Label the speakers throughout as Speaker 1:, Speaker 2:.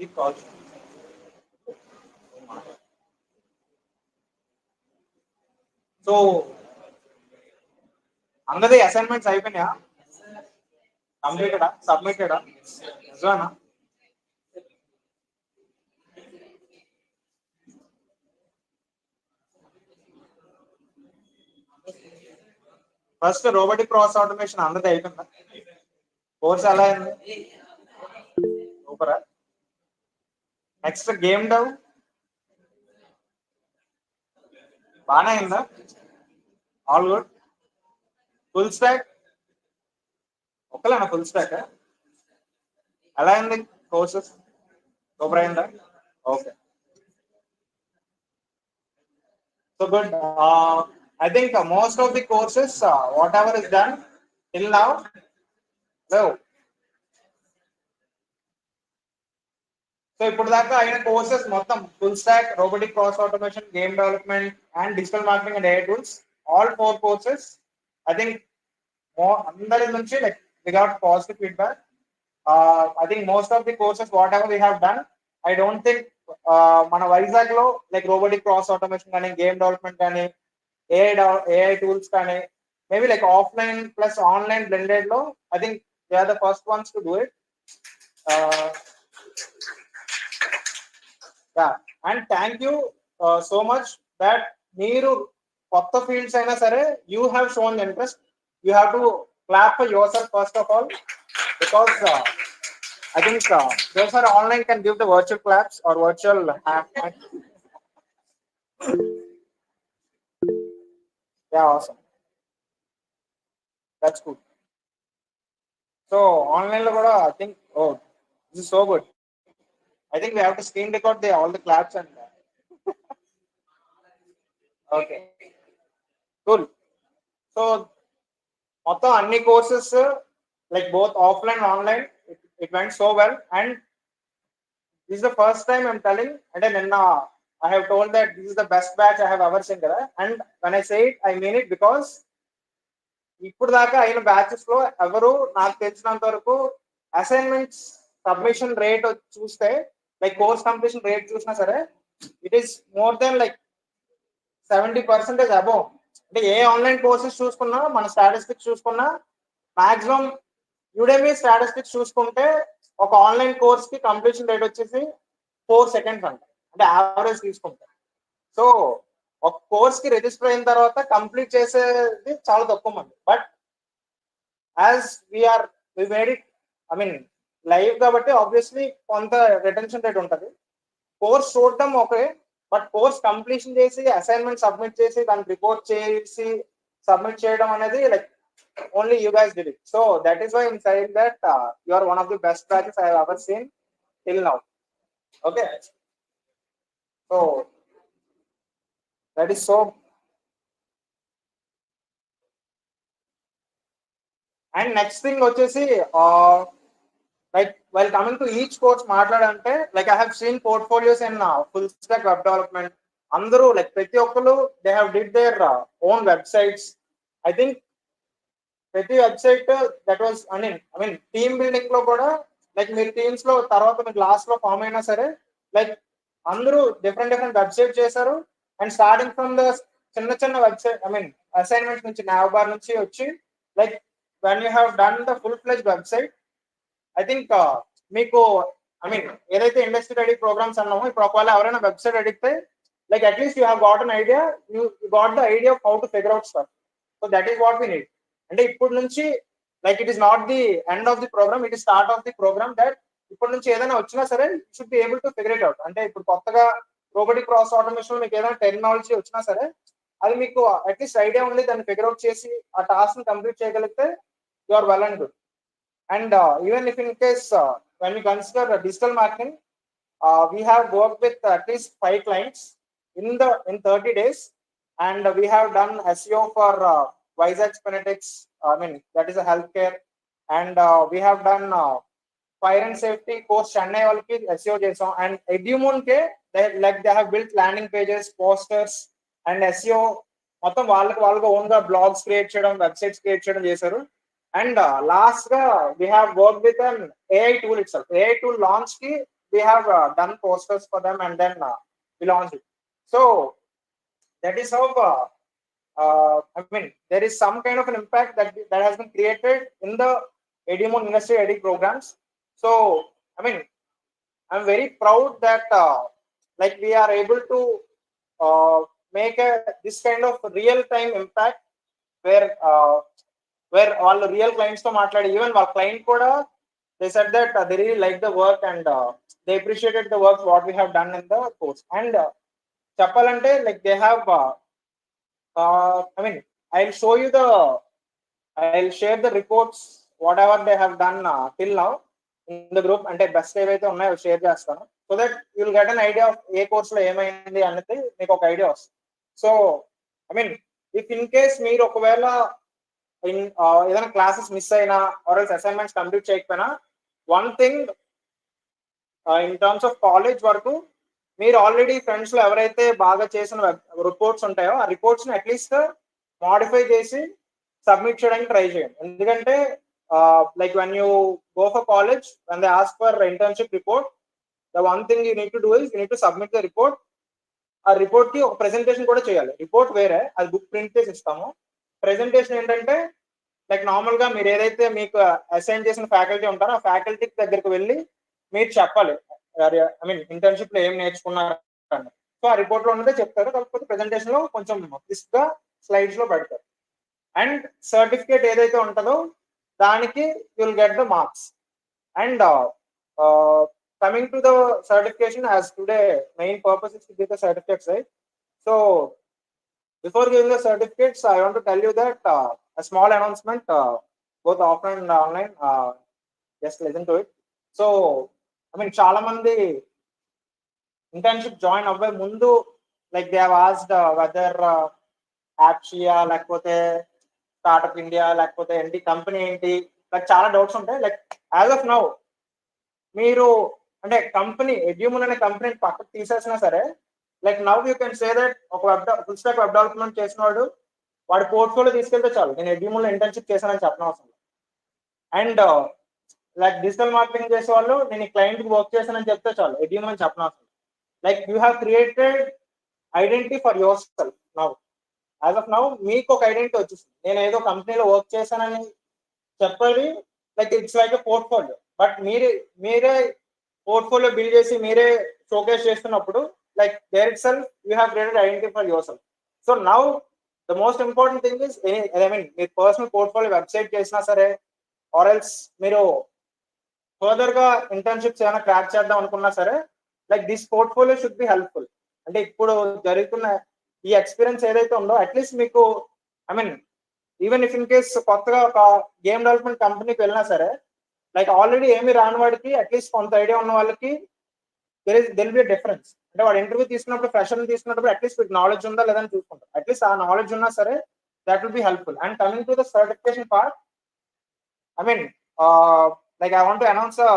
Speaker 1: ఈ call so అందరి assignments అయిపోయినాయా? కంప్లీటెడా? సబ్మిటెడా? నిజమేనా? ఫస్ట్ రోబోటిక్ ప్రాసెస్ ఆటోమేషన్ అందరిది అయిపోయిందా? కోర్స్ ఎలా అయింది? సూపరా. నెక్స్ట్ గేమ్ డవ్ బాగానే అయిందా? All good. ఫుల్ స్టాక్ ఒక్కలేనా? ఫుల్ స్టాక్ ఎలా అయింది కోర్సెస్? సూపర్ అయిందా? Okay, so good. I think most of the courses, whatever is done till now, so ఇప్పుడు దాకా అయిన కోర్సెస్ మొత్తం full stock, robotic process automation, game development and digital marketing and AI tools, all 4 courses. I think అందరి నుంచి like we got positive feedback. I think most of the courses whatever we have done, I don't think మన వైజాగ్ లో like robotic process automation కానీ, game development కానీ, AI tools కానీ, maybe like offline plus online blended లో I think they are the first ones to do it. And thank you so much that మీరు కొత్త fields అయినా సరే you have shown interest. You have to clap for your self first of all, because I think those are online can give the virtual claps or virtual yeah, awesome, that's good. So online lo kuda I think, oh, this is so good. I think we have to screen record all the claps and okay, cool. So మొత్తం అన్ని courses like both offline and online, it went so well, and this is the first time I'm telling, and then I have told that this is the best batch I have ever seen kada, and when I say it I mean it, because ఇప్పుడు దాకా అయిన batches లో ఎవరు నాకు తెలిసినంత వరకు assignments submission rate చూస్తే, like course completion rate చూసినా సరే, it is more than like 70% above. అంటే ఏ ఆన్లైన్ కోర్సెస్ చూసుకున్నా, మన స్టాటిస్టిక్స్ చూసుకున్నా, మాక్సిమం యుడెమీ స్టాటిస్టిక్స్ చూసుకుంటే ఒక ఆన్లైన్ కోర్స్ కి కంప్లీషన్ రేట్ వచ్చేసి 4 సెకండ్స్ అంట, అంటే యావరేజ్ తీసుకుంటే. సో ఒక కోర్స్ కి రిజిస్టర్ అయిన తర్వాత కంప్లీట్ చేసేది చాలా తక్కువ మంది. But as we're we made it, I mean live కాబట్టి ఆబ్వియస్లీ కొంత రిటెన్షన్ రేట్ ఉంటుంది. కోర్స్ చూడటం ఓకే, బట్ కోర్స్ కంప్లీషన్ చేసి అసైన్మెంట్ సబ్మిట్ చేసి దాన్ని రిపోర్ట్ చేసి సబ్మిట్ చేయడం అనేది like only you guys did it. So that is why I'm saying that you are one of the best batches I have ever seen till now. Okay, so that is so. And next thing వచ్చేసి like while coming to each course మాట్లాడంటే, like I have seen portfolios in full stack web development. అందరూ like ప్రతి ఒక్కరు they have did their own websites. I think ప్రతి website that was I mean team building లో కూడా like మీరు teams లో తర్వాత మీరు లాస్ట్ లో ఫామ్ అయినా సరే, లైక్ అందరూ డిఫరెంట్ వెబ్సైట్ చేశారు. అండ్ స్టార్టింగ్ ఫ్రమ్ ద చిన్న వెబ్సైట్, ఐ మీన్ అసైన్మెంట్ నుంచి నావబార్ నుంచి వచ్చి, like when you have done the full ఫ్లెజ్ website, I think మీకు ఐ మీన్ ఏదైతే ఇండస్ట్రీ రెడీ ప్రోగ్రామ్స్ అన్నామో, ఇప్పుడు ఒకవేళ ఎవరైనా వెబ్సైట్ అడిగితే, like at least you have got an idea, you got the idea of how to figure out stuff. So that is what we need. అంటే ఇప్పుడు నుంచి like it is not the end of the program, it is start of the program. That ఇప్పటి నుంచి ఏదైనా వచ్చినా సరే should be able to figure it out. అంటే ఇప్పుడు కొత్తగా రోబోటిక్ ప్రాసెస్ ఆటోమేషన్ మీకు ఏదైనా టెక్నాలజీ వచ్చినా సరే, అది మీకు అట్లీస్ట్ ఐడియా ఉండి దాన్ని ఫిగర్ అవుట్ చేసి ఆ టాస్క్ ని కంప్లీట్ చేయగలిగితే you are well and good. And even if in case when you consider digital marketing, we have worked with at least 5 clients in 30 days, and we have done SEO for Vizag Penetics, I mean that is a healthcare, and we have done fire and safety course Chennai వాళ్ళకి SEO చేసాం. And Edumoon K they have built landing pages, posters and SEO మొత్తం వాళ్ళకి own గా blogs create చేయడం, websites create చేయడం చేశారు. And last గా we have worked with an AI tool itself. AI tool launch కి we have done posters for them, and then we launched it. So that is how I mean, there is some kind of an impact that has been created in the EduMoon industry ED programs. So I mean, I'm very proud that like we are able to make this kind of real time impact where all real clients to మాట్లాడి even our client కూడా they said that they really like the work, and they appreciated the work what we have done in the course. And చెప్పాలంటే like they have I mean, I'll share the reports whatever they have done till now in the group, అంటే best ఏవైతే ఉన్నాయో share చేస్తాను, so that you'll get an idea of A course లో ఏమైంది అనేది మీకు ఒక ఐడియా వస్తుంది. So I mean if in case మీరు ఒకవేళ ఏదైనా క్లాసెస్ మిస్ అయినా ఆర్ ఎల్స్ అసైన్మెంట్స్ కంప్లీట్ చేయకపోయినా, one thing in terms of college వరకు మీరు ఆల్రెడీ ఫ్రెండ్స్ లో ఎవరైతే బాగా చేసిన రిపోర్ట్స్ ఉంటాయో ఆ రిపోర్ట్స్ ని అట్లీస్ట్ మాడిఫై చేసి సబ్మిట్ చేయడానికి ట్రై చేయండి. ఎందుకంటే like when you go for college, when they ask for internship report, the one thing you need to do is you need to submit the report. ఆ report కి ఒక presentation కూడా చేయాలి. Report వేరే, అది బుక్ ప్రింట్ చేసి ఇస్తాము. Presentation ఏంటంటే లైక్ నార్మల్ గా మీరు ఏదైతే మీకు అసైన్ చేసిన ఫ్యాకల్టీ ఉంటారో ఆ ఫ్యాకల్టీ దగ్గరికి వెళ్ళి మీరు చెప్పాలి, ఐ మీన్ ఇంటర్న్షిప్ లో ఏం నేర్చుకున్నారు అని. సో ఆ రిపోర్ట్ లో ఉన్నదే చెప్తారు, కాకపోతే ప్రెజెంటేషన్ లో కొంచెం క్లిస్ట్ గా స్లైడ్స్ లో పెడతారు. అండ్ సర్టిఫికేట్ ఏదైతే ఉంటుందో దానికి you'll get the marks. And coming to the certification, as today main purpose is to give the certificates, right? So before giving the certificates, I want to tell you that a small announcement, both offline and online, just listen to it. So I mean, చాలా మంది internship join అవ్వే ముందు like they have asked whether యాప్షియా లేకపోతే startup India లేకపోతే ఏంటి company ఏంటి, like చాలా డౌట్స్ ఉంటాయి. లైక్ యాజ్ ఆఫ్ నౌ మీరు అంటే కంపెనీ ఎడ్యూమూన్ అనే కంపెనీని పక్కకు తీసేసినా సరే, like now you can say that ఒక ఫుల్ స్టాక్ వెబ్ డెవలప్మెంట్ చేసిన వాడి పోర్ట్ఫోలియో తీసుకెళ్తే చాలు, నేను ఎడ్యూమూన్ లో ఇంటర్న్షిప్ చేశానని చెప్పనవసరం. అండ్ లైక్ డిజిటల్ మార్కెటింగ్ చేసే వాళ్ళు నేను ఈ క్లయింట్ కి వర్క్ చేశానని చెప్తే చాలు, ఎడ్యూమూన్ అని చెప్పనవసరం. Like you have created identity for your self now. As of now మీకు ఒక ఐడెంటిటీ వచ్చేసింది, నేను ఏదో కంపెనీలో వర్క్ చేశానని చెప్పేది. Like it's like a portfolio. But మీరే పోర్ట్ఫోలియో బిల్డ్ చేసి మీరే షోకేస్ చేస్తున్నప్పుడు like there itself you have created identity for yourself. So now the most important thing is, I mean మీరు పర్సనల్ పోర్ట్ఫోలియో వెబ్సైట్ చేసినా సరే or else మీరు further గా internships ఏమైనా క్రాక్ చేద్దాం అనుకున్నా సరే, like this portfolio should be helpful. అంటే ఇప్పుడు జరుగుతున్న ఈ ఎక్స్పీరియన్స్ ఏదైతే ఉందో అట్లీస్ట్ మీకు, I mean even if in case కొత్తగా ఒక గేమ్ డెవలప్మెంట్ కంపెనీకి వెళ్ళినా సరే, లైక్ ఆల్రెడీ ఏమి రాని వాడికి అట్లీస్ట్ కొంత ఐడియా ఉన్న వాళ్ళకి దెర్ బి డిఫరెన్స్. అంటే వాడు ఇంటర్వ్యూ తీసుకున్నప్పుడు ఫ్రెషర్ తీసుకున్నప్పుడు అట్లీస్ట్ మీకు నాలెడ్జ్ ఉందా లేదని చూసుకుంటారు. అట్లీస్ట్ ఆ నాలెడ్జ్ ఉన్నా సరే that will be helpful. And coming to the certification part, I mean, like I want to announce a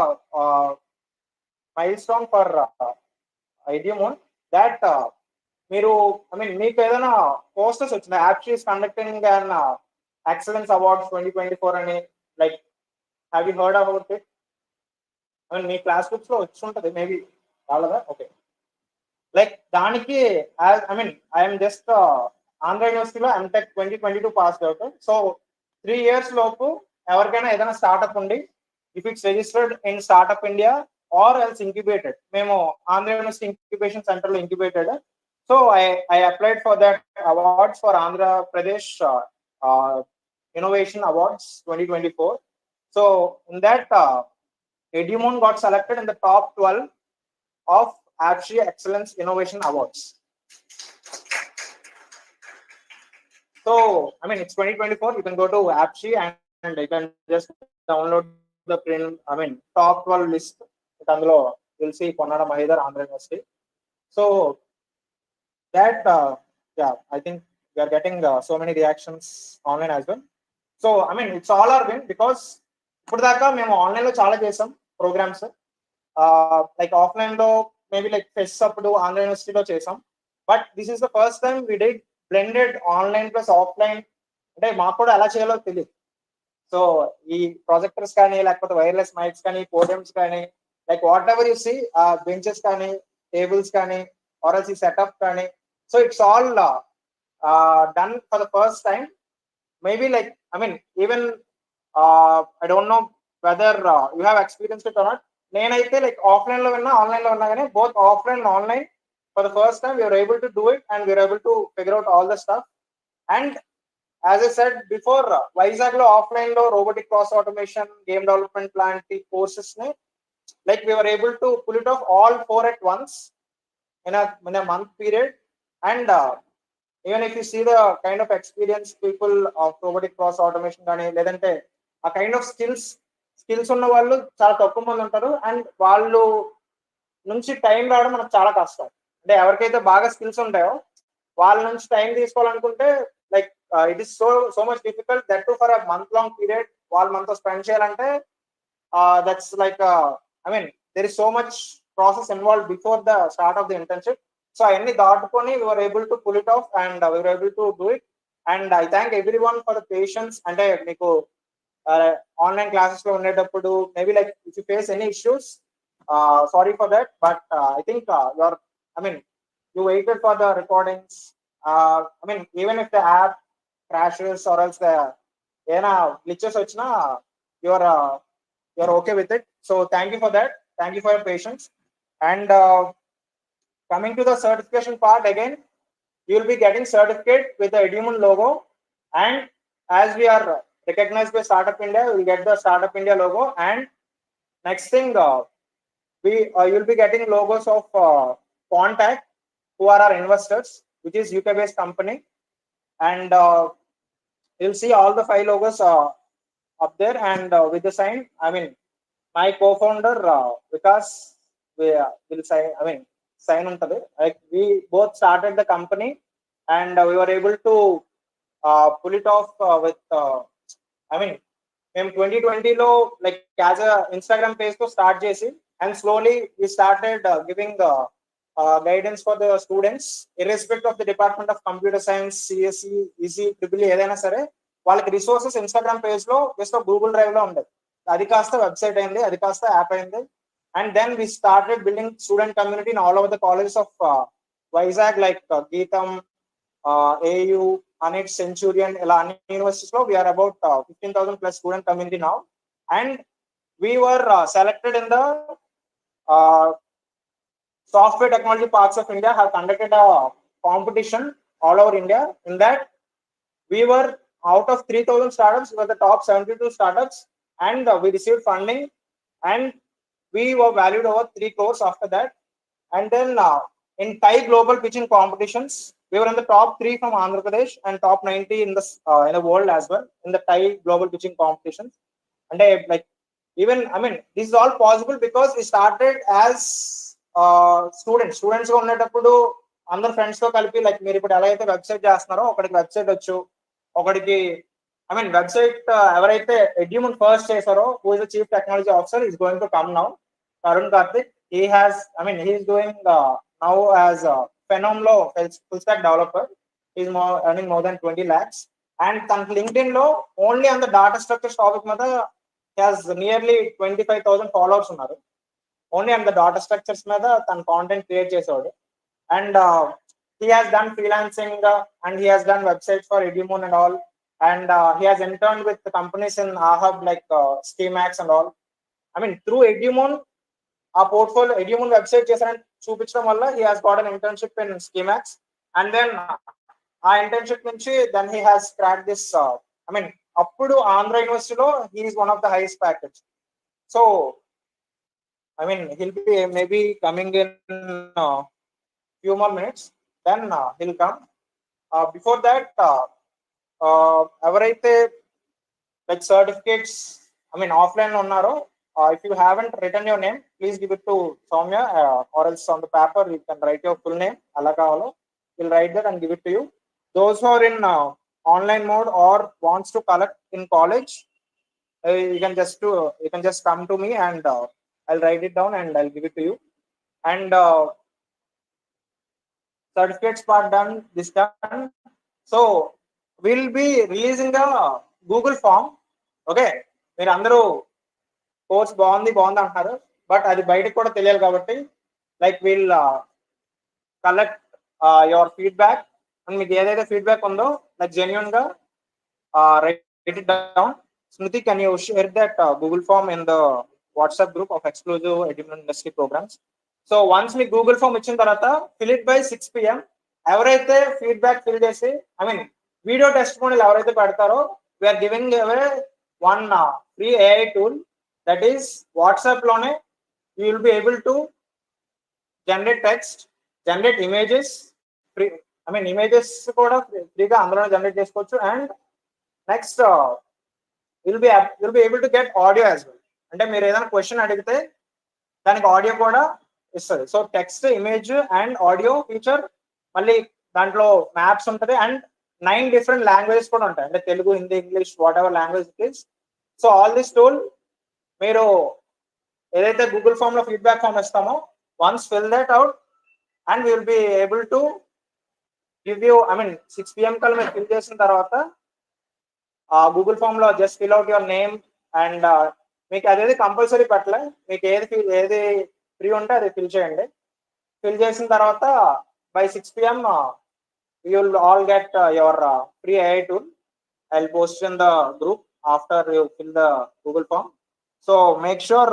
Speaker 1: milestone for EduMoon that మీరు, I mean, మీకు ఏదైనా పోస్టర్స్ వచ్చింది, యాప్షీ is conducting and excellence awards 2024 అని, like have you heard about it? I mean మీ class groups లో వచ్చి ఉంటుంది మేబీ, వాళ్ళదా? ఓకే. లైక్ దానికి I mean I'm just Andhra యూనివర్సిటీలో MTech 2022 pass out. So 3 years లోపు ఎవరికైనా ఏదైనా స్టార్ట్అప్ ఉండి, if it's registered in startup India or else incubated, మేము ఆంధ్ర యూనివర్సిటీ ఇంక్యుబేషన్ సెంటర్ లో incubated. So I applied for that awards for Andhra Pradesh innovation awards 2024. So in that EduMoon got selected in the top 12 of AppShe Excellence Innovation Awards. So I mean, it's 2024. You can go to AppShe and you can just download the print, I mean, top 12 list. అందులో you'll see Ponnada Mahidhar, Andhra University. So that yeah, I think we are getting so many reactions online as well. So I mean, it's all our win because ఇప్పుడు దాకా మేము online లో చాలా చేసాం programs. Like offline లో maybe like fest అప్పుడు ఆంధ్ర యూనివర్సిటీలో చేసాం. But this is the first time we did blended online plus offline. అంటే మాకు కూడా ఎలా చేయాలో తెలియదు. సో ఈ ప్రాజెక్టర్స్ కానీ లేకపోతే వైర్లెస్ మైక్స్ కానీ పోడియమ్స్ కానీ like whatever you see, benches kani, tables kani, or else setup kani, so it's all done for the first time. Maybe like, I mean, even I don't know whether you have experienced it or not. నేనైతే like offline లో విన్నా, online లో విన్నా కానీ both offline and online, for the first time we were able to do it and we were able to figure out all the stuff. And as I said before, Vizag lo offline lo robotic process automation, game development లాంటి courses ని like we were able to pull it off all four at once in a month period. And even if you see the kind of experience people of robotic process automation కానీ లేదంటే ఆ kind of skills ఉన్న వాళ్ళు చాలా తక్కువ మంది ఉంటారు. And వాళ్ళు నుంచి టైం రావడం మనకు చాలా కష్టం. అంటే ఎవరికైతే బాగా స్కిల్స్ ఉంటాయో వాళ్ళ నుంచి టైం తీసుకోవాలనుకుంటే like it is so much difficult, that to for a month long period వాళ్ళు మనతో స్పెండ్ చేయాలంటే that's like I mean there is so much process involve before the start of the internship. So అవన్నీ దాటుకొని we were able to pull it off and we were able to do it. And I thank everyone for the patience. అంటే మీకు online classes లో ఉండేటప్పుడు maybe like if you face any issues, sorry for that, but I think your I mean you waited for the recordings. I mean, even if the app crashes or else the ఏనా glitches వచ్చినా you're okay with it. So thank you for that. Thank you for your patience. And coming to the certification part again, you will be getting certificate with the Edumoon logo. And as we are recognized by Startup India, we will get the Startup India logo. And next thing, you'll be getting logos of Contact, who are our investors, which is UK based company. And you'll see all the 5 logos up there, and with the sign, I mean, my co-founder Vikas will sign untadi. Like we both started the company and we were able to pull it off with I mean, మేము 2020 లో like as a Instagram page తో start చేసి and slowly we started giving guidance for the students irrespective of the department of computer science, CSE, ECE, EEE ఏదైనా సరే వాళ్ళకి resources Instagram page లో just Google drive లో ఉండేది. అది కాస్త వెబ్సైట్ అయింది, అది కాస్త యాప్ అయింది. And then we started building student community in all over the colleges of Vizag, like Gitam, AU, Anit, Centurion, ఇలా అన్ని యూనివర్సిటీస్ లో we're about 15,000 plus student community now. And we were selected in the software technology parks of India have conducted a competition all over India. In that we were out of 3,000 startups, we were the top 72 startups, and we received funding and we were valued over 3 crores after that. And then in TiE global pitching competitions, we were in the top 3 from Andhra Pradesh and top 90 in the world as well in the TiE global pitching competitions. And like even I mean this is all possible because we started as students గా ఉండేటప్పుడు అందరు friends తో కలిపి like మీరు ఇప్పుడు ఎలా అయితే website చేస్తున్నారో ఒకటికి వెబ్సైట్ వచ్చు, ఒకటికి ఐ మీన్ వెబ్సైట్ ఎవరైతే ఎడ్యూమన్ ఫస్ట్ చేశారో who is the chief technology officer is going to come now, Tarun Karthik. He is doing now as Phenom లో full stack developer. Is earning more than 20 lakhs. And తనకి LinkedIn లో only on the data structures topic మీద has nearly 25,000 followers ఉన్నారు. Only on the data structures మీద తన content create చేసేవాడు. And he has done freelancing and he has done websites for Edumoon and all. And he has interned with the companies in Ahab like Schemax and all. I mean through Edumoon, ఆ portfolio Edumoon website చేశారని చూపించడం వల్ల he has got an internship in Schemax. And then ఆ internship నుంచి then he has cracked this I mean అప్పుడు ఆంధ్ర యూనివర్సిటీలో he is one of the highest package. So I mean he'll be maybe coming in few more minutes, then he'll come. Before that ఎవరైతే like certificates I mean offline lo unnaro, if you haven't written your name, please give it to Soumya, or else on the paper you can write your full name ala kavalo, we'll write that and give it to you. Those who are in online mode or wants to collect in college, you can just come to me and I'll write it down and I'll give it to you. And certificates part done, this done. So we'll be releasing a Google form. Okay, మీరు అందరూ course బాగుంది అంటున్నారు. But అది బయటకు కూడా తెలియాలి కాబట్టి like we'll collect your feedback and మీకు ఏదైతే ఫీడ్బ్యాక్ ఉందో లైక్ జెన్యున్ గా write it down. Smriti, can you share that Google form in the WhatsApp group of exclusive education industry programs. So once మీకు గూగుల్ ఫామ్ ఇచ్చిన తర్వాత fill it by 6 PM. ఎవరైతే feedback fill చేసి video test model ఎవరైతే పెడతారో we're giving away one free AI tool. That is WhatsApp లోనే you will be able to generate text, generate images, free images కూడా ఫ్రీగా అందులోనే జనరేట్ చేసుకోవచ్చు. And next will be able to get audio as well. అంటే మీరు ఏదైనా question అడిగితే దానికి ఆడియో కూడా ఇస్తుంది. So text, image and audio feature, మళ్ళీ దాంట్లో మ్యాప్స్ ఉంటుంది అండ్ 9 different లాంగ్వేజెస్ కూడా ఉంటాయి. అంటే Telugu, Hindi, English, what ever language it is. So all this tool మీరు ఏదైతే గూగుల్ ఫామ్ లో ఫీడ్బ్యాక్ ఫామ్ ఇస్తామో once fill that out and will be able to give you 6 PM కల్లా మీరు ఫిల్ చేసిన తర్వాత గూగుల్ ఫామ్ లో just fill out your name and మీకు అదేది కంపల్సరీ పెట్టలే, మీకు ఏది ఫ్రీ ఉంటే అది ఫిల్ చేయండి. ఫిల్ చేసిన తర్వాత by 6 PM you will all get your free AI tool. I'll post in the group after you fill the Google form. So make sure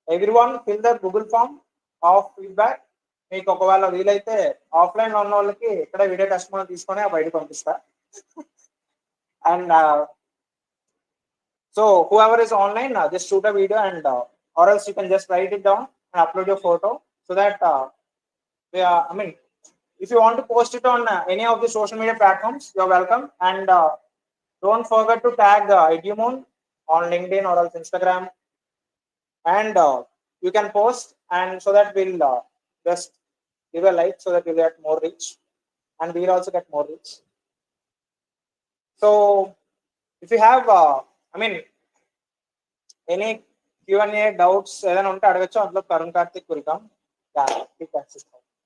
Speaker 1: everyone fill the Google form of feedback. మీకు ఒకవేళ వీలైతే offline లో ఉన్న వాళ్ళకి ఇక్కడ video test మనం తీసుకొని బయట పంపిస్తా. And so whoever is online, just shoot a video and or else you can just write it down and upload your photo so that if you want to post it on any of the social media platforms, you're welcome. And don't forget to tag Edumon on LinkedIn or else Instagram. And you can post, and so that we'll just give a like so that you'll get more reach, and we'll also get more reach. So if you have any Q&A doubts ఏదైనా ఉంటే అడగచ్చు. అందులో Karun Karthik will come.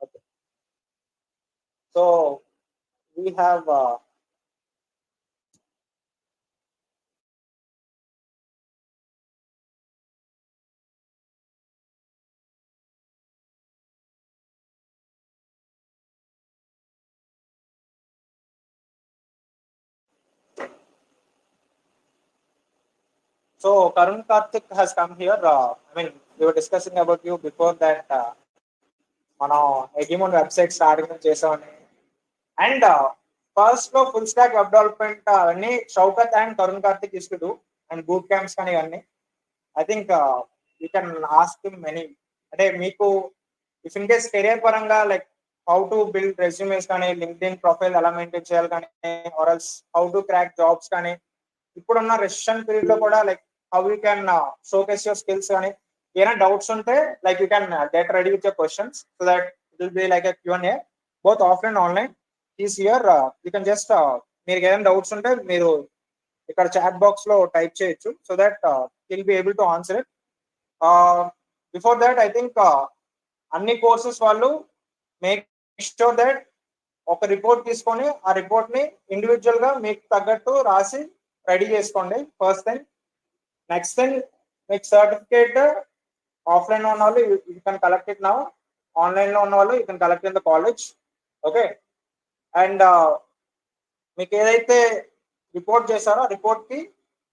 Speaker 1: Okay. So we have so Karun Karthik has come here. We were discussing about you before that. మనం ఎడ్యుమోన్ website starting చేసామని and first లో full stack web development అవన్నీ Shaukat and Tarun Karthik use to do and boot camps కానీ ఇవన్నీ. I think you can ask him many. అంటే మీకు if in case career పరంగా like how to build resumes కానీ, LinkedIn profile ఎలా maintain చేయాలి కానీ, or else how to crack jobs కానీ, ఇప్పుడున్న రెసిషన్ పీరియడ్ లో కూడా like how you can showcase your skills కానీ, ఏమైనా డౌట్స్ ఉంటే like you can get ready with your questions so that it will be like a Q&A both offline online. Is here you can just మీరు ఏదైనా doubts ఉంటే మీరు ఇక్కడ chat box లో type చేయొచ్చు so that will be able to answer it. Before that I think అన్ని courses వాళ్ళు make sure that ఒక రిపోర్ట్ తీసుకొని ఆ రిపోర్ట్ ని ఇండివిజువల్ గా మీకు తగ్గట్టు రాసి రెడీ చేసుకోండి ఫస్ట్ థింగ్. నెక్స్ట్ థింగ్, మీకు సర్టిఫికేట్ ఆఫ్లైన్ లో ఉన్న వాళ్ళు you can collect it now, online లో ఉన్న వాళ్ళు you can collect in the college. Okay. And మీకు ఏదైతే రిపోర్ట్ చేశారో ఆ రిపోర్ట్ కి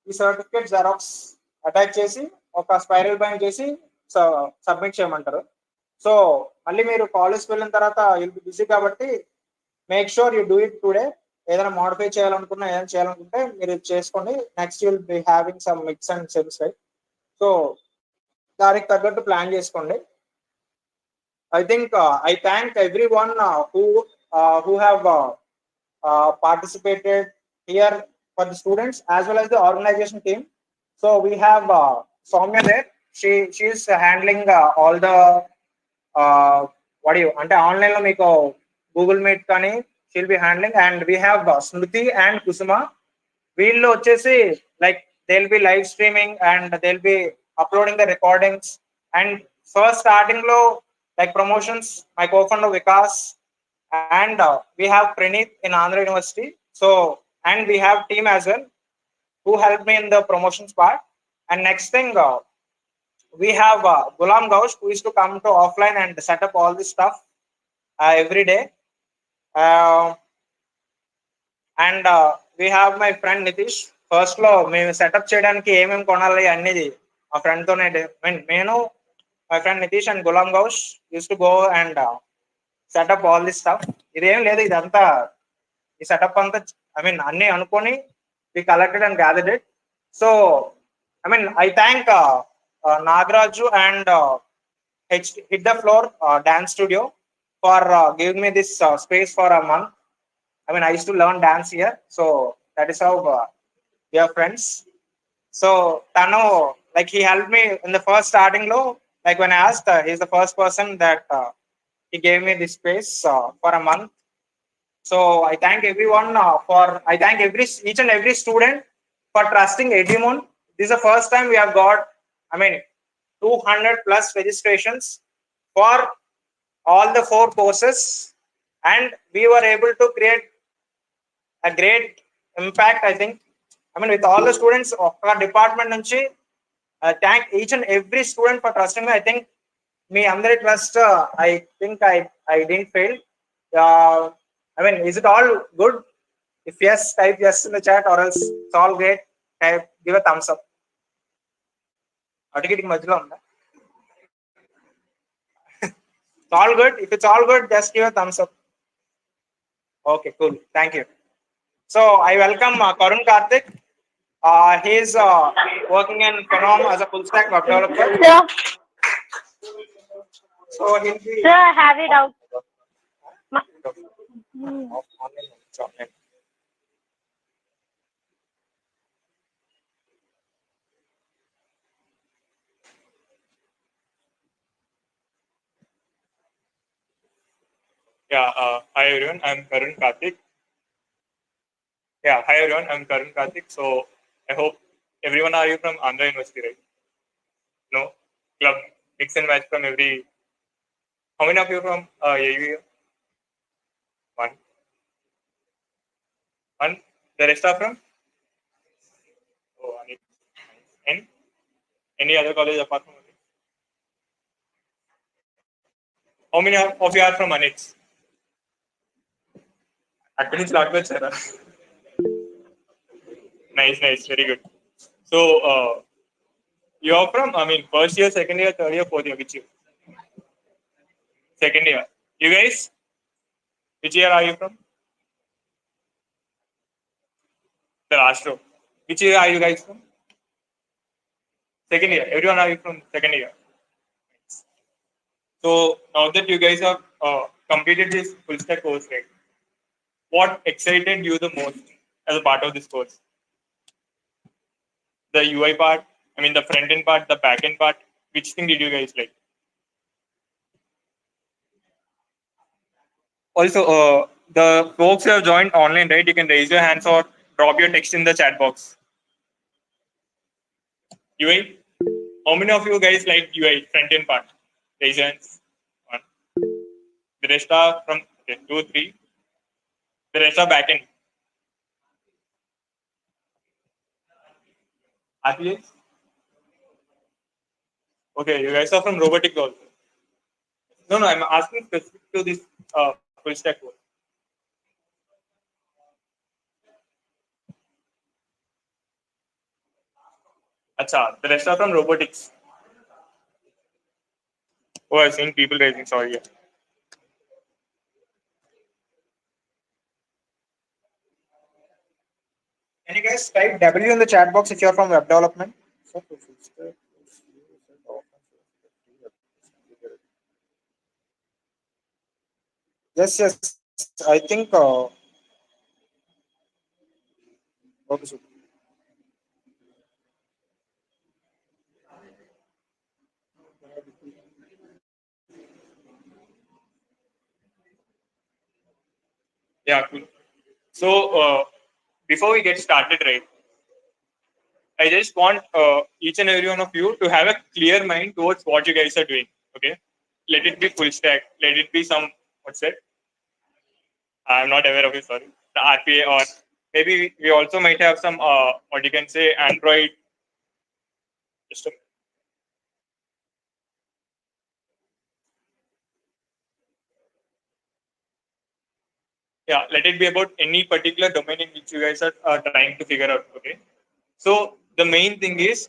Speaker 1: ఈ సర్టిఫికేట్ జెరాక్స్ అటాచ్ చేసి ఒక స్పైరల్ బైండ్ చేసి సబ్మిట్ చేయమంటారు. సో మళ్ళీ మీరు కాలేజ్కి వెళ్ళిన తర్వాత విల్ బి బిజీ కాబట్టి make sure you do it today. ఏదైనా మోడిఫై చేయాలనుకున్నా, ఏదైనా చేయాలనుకుంటే మీరు చేసుకోండి. Next will be having some mix and cells right. So దానికి తగ్గట్టు ప్లాన్ చేసుకోండి. I think I thank everyone who have participated here for the students as well as the organization team. So we have Soumya there. She is handling all the అంటే online లో మీకు Google meet కానీ she'll be handling, and we have Smriti and Kusuma. వీళ్ళు వచ్చేసి like they'll be live streaming and they'll be uploading the recordings. And first starting లో like promotions, my co-founder Vikas, and we have Praneeth in Andhra University. So and we have team as well who helped me in the promotions part. And next thing, we have Gulam Gaush, who used to come to offline and set up all this stuff every day. And we have my friend Nitish. First లో మేము setup చేయడానికి ఏమేమి కొనాలి అనేది మా friend తోనే నేను my friend Nitish and Ghulam Ghouse used to go and set up all this stuff. ఇదేం లేదు, ఇదంతా ఈ సెటప్ అంతా అన్ని అనుకొని we collected and gathered it. So I thank Nagraju and Hit the Floor Dance Studio for giving me this space for a month. I used to learn dance here, so that is how we are friends. So Tano, like, he helped me in the first starting low. Like when I asked, he's the first person that he gave me this space for a month. So I thank everyone I thank each and every student for trusting Edimon. This is the first time we have got, 200 plus registrations for all the 4 courses, and we were able to create a great impact, I think. With all the students of our department nunchi, thank each and every student for trusting me. I think me under trust, I think I didn't fail. Is it all good? If yes, type yes in the chat, or else it's all great. Give a thumbs up. It's all good. If it's all good, just give a thumbs up. Okay, cool. Thank you. So I welcome Karun Karthik. He is working in Phenom as a full stack web developer.
Speaker 2: Sir,
Speaker 1: So he'll be.
Speaker 2: sir, I have it out.
Speaker 3: Yeah, hi everyone, I'm Karun Karthik. Yeah, hi everyone, I'm Karun Karthik. So I hope everyone are you from Andhra University, right? No? Club, mix and match from every. How many of you from AU? One. One. The rest are from? Oh, and any other college apart from Anix? How many of you are from Anix? Actually, it's lot sir. Nice, very good. So you are from, first year, second year, third year, fourth year, which year? Second year. You guys, which year are you from? The last row. Which year are you guys from? Second year. Everyone are you from second year? So now that you guys have completed this full stack course, right? What excited you the most as a part of this course? The UI part, the front end part, the back end part. Which thing did you guys like? Also, the folks who have joined online, right? You can raise your hands or drop your text in the chat box. UI. How many of you guys like UI front end part? Raise your hands. One. The rest are from 2, 3. The rest are back end. RPA? Okay, you guys are from robotics also. No, I'm asking specific to this full stack course. Acha, the rest are from robotics. Oh, I've seen people raising, sorry. Yeah.
Speaker 1: Can you guys type W in the chat box if you're from web development? Yes. I think. Okay, so.
Speaker 3: Yeah, cool. So, before we get started, right, I just want each and every one of you to have a clear mind towards what you guys are doing. Okay, let it be full stack. Let it be some what's that? I'm not aware of it. Sorry, the RPA, or maybe we also might have some what you can say Android. Just a yeah, let it be about any particular domain in which you guys are trying to figure out. Okay. So the main thing is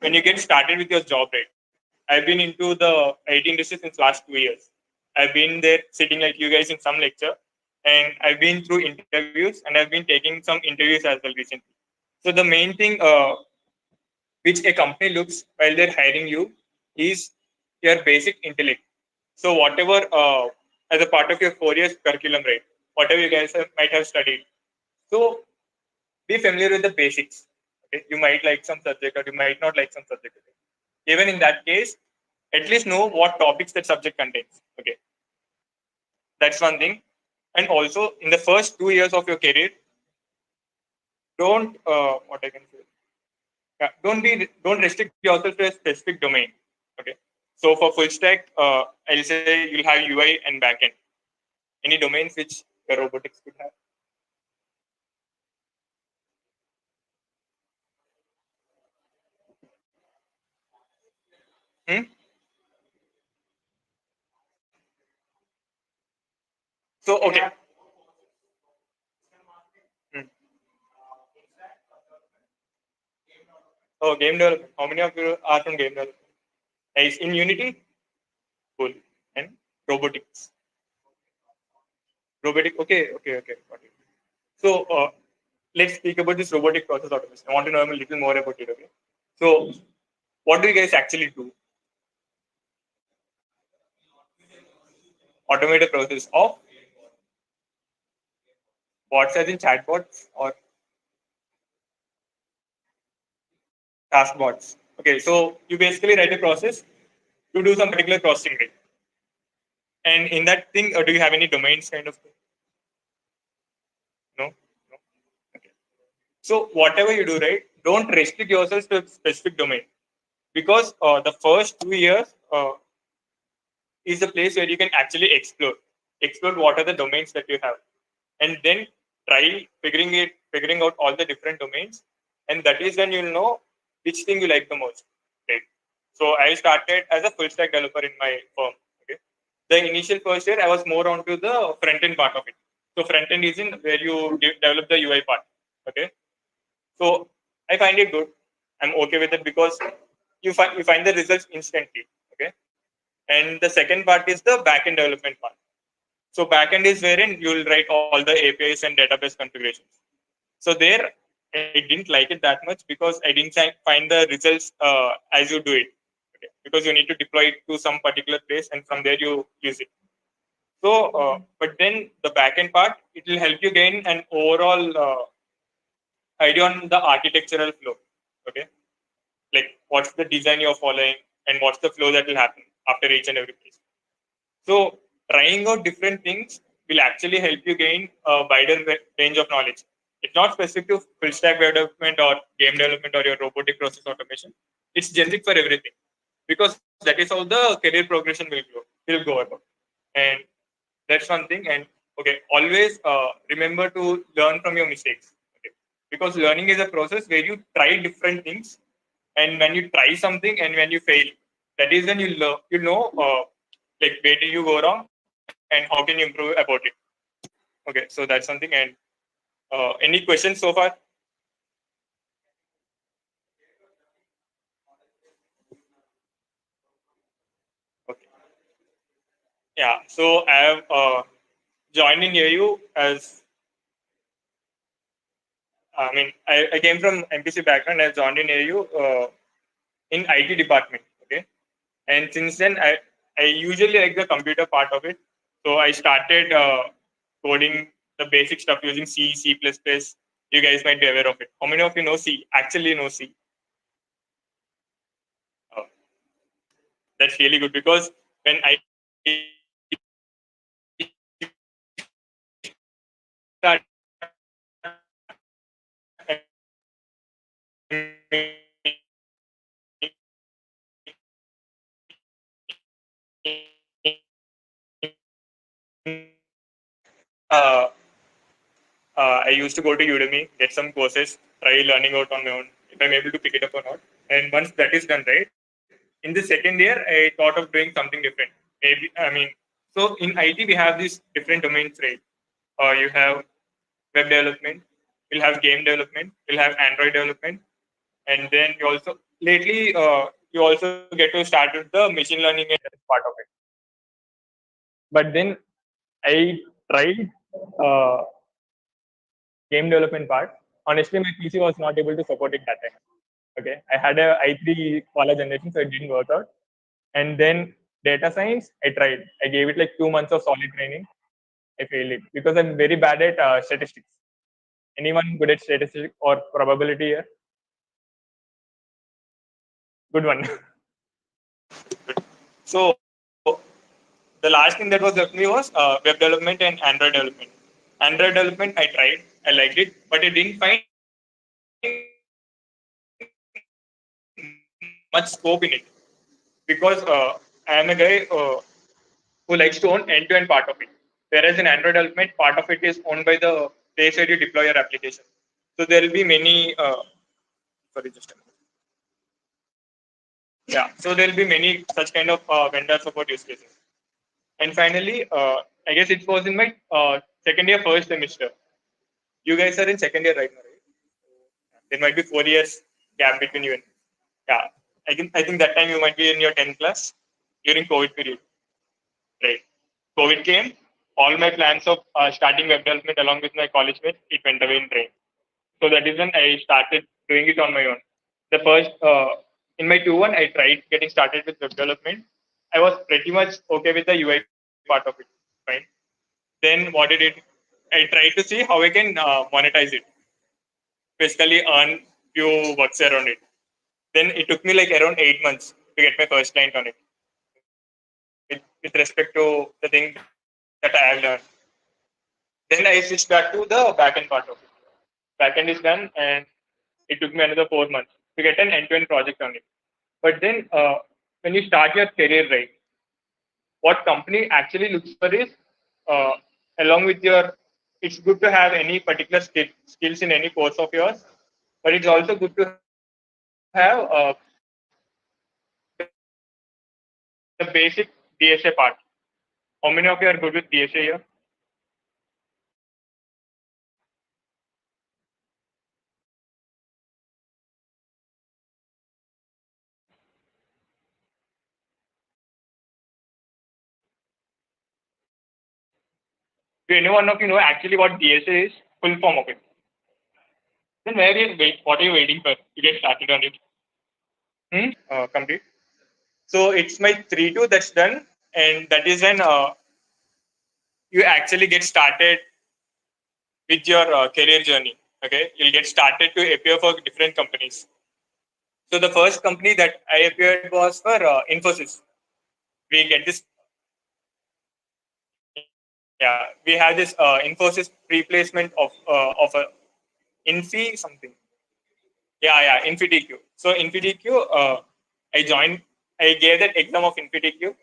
Speaker 3: when you get started with your job, right? I've been into the IT industry since last 2 years. I've been there sitting like you guys in some lecture, and I've been through interviews, and I've been taking some interviews as well recently. So the main thing which a company looks while they're hiring you is your basic intellect. So whatever as a part of your 4 years curriculum, right? Whatever you guys might have studied. So be familiar with the basics. Okay, you might like some subject or you might not like some subject. Okay? Even in that case, at least know what topics that subject contains. Okay, that's one thing. And also, in the first 2 years of your career, don't what I can say. Yeah, don't restrict yourself to a specific domain. Okay, so for full stack, I'll say you'll have UI and backend. Any domains which the robotics could have. Hmm? So okay. Hmm. Oh, game development. How many of you are from game development? Nice. In Unity? Cool. And robotics. Robotic. Okay. Got it. So let's speak about this robotic process automation. I want to know a little more about it. Okay. So what do you guys actually do? Automate a process of bots as in chatbots or task bots. Okay. So you basically write a process to do some particular processing. Right? And in that thing, do you have any domains kind of thing? No. No. Okay. So whatever you do, right, don't restrict yourself to a specific domain because the first 2 years is the place where you can actually explore what are the domains that you have, and then try figuring out all the different domains, and that is when you'll know which thing you like the most. Right. So I started as a full stack developer in my firm. Okay. The initial first year I was more onto the front end part of it. So front end is in where you develop the UI part. Okay. So I find it good. I'm okay with it because you find the results instantly. Okay. And the second part is the backend development part. So backend is wherein you'll write all the APIs and database configurations. So there, I didn't like it that much because I didn't find the results as you do it. Okay. Because you need to deploy it to some particular place and from there you use it. So, but then the backend part, it will help you gain an overall idea on the architectural flow. Okay, like what's the design you're following and what's the flow that will happen after each and every piece. So trying out different things will actually help you gain a wider range of knowledge. It's not specific to full stack web development or game development or your robotic process automation. It's generic for everything because that is how the career progression will go about. And that's one thing. And okay, always remember to learn from your mistakes. Okay, because learning is a process where you try different things, and when you try something and when you fail, that is when you learn. You know, like where did you go wrong and how can you improve about it. Okay, so that's something. And any questions so far? Okay. Yeah. So I have joined in AU as I mean I came from MPC background. I joined in AU in IT department. Okay. And since then I usually like the computer part of it. So I started coding the basic stuff using C++. You guys might be aware of it. How many of you know C? Actually know C? Oh, that's really good because when I started, uh, I used to go to Udemy, get some courses, try learning out on my own if I'm able to pick it up or not. And once that is done, right, in the second year, I thought of doing something different. Maybe I mean, so in IT we have these different domains, right? you have web development, you'll have game development, you'll have Android development, and then you also lately you also get to start with the machine learning part of it. But then I tried uh, game development part. Honestly, my PC was not able to support it that time. Okay, I had a i3 Pala generation, so it didn't work out. And then data science, I tried. I gave it like 2 months of solid training. I failed it because I'm very bad at statistics. Anyone good at statistics or probability here? Good one. So the last thing that was left me was web development and Android development. Android development, I tried, I liked it, but I didn't find much scope in it because I am a guy who likes to own end-to-end part of it. Whereas in Android development, part of it is owned by the place where you deploy your application. So there will be many. Sorry, just a minute. Yeah. So there will be many such kind of vendor support use cases. And finally, I guess it was in my second year, first semester. You guys are in second year right now, right? There might be 4 years gap between you and yeah. I think that time you might be in your 10th class during COVID period, right? COVID came, all my plans of starting web development along with my college mates, it went away in drain. So that is when I started doing it on my own. The first in my 2-1, I tried getting started with web development. I was pretty much okay with the UI part of it, fine. Then what did it? I tried to see how I can monetize it, basically earn few bucks around it. Then it took me like around 8 months to get my first client on it, with respect to the thing that I have learned. Then I switched back to the backend part of it. Backend is done, and it took me another 4 months to get an end-to-end project on it. But then, when you start your career, right, what company actually looks for is, uh, along with your, it's good to have any particular skills in any course of yours, but it's also good to have the basic DSA part. How many of you are good with DSA here? Do any one of you know actually what DSA is? Full form of it. Then where is wait? What are you waiting for to get started on it? Complete. So it's my 3-2 that's done, and that is when you actually get started with your career journey. Okay, you'll get started to appear for different companies. So the first company that I appeared was for Infosys. We get this, yeah, we have this Infosys replacement of a Infi something. Yeah, InfyTQ. So InfyTQ, I joined. I gave that exam of InfyTQ,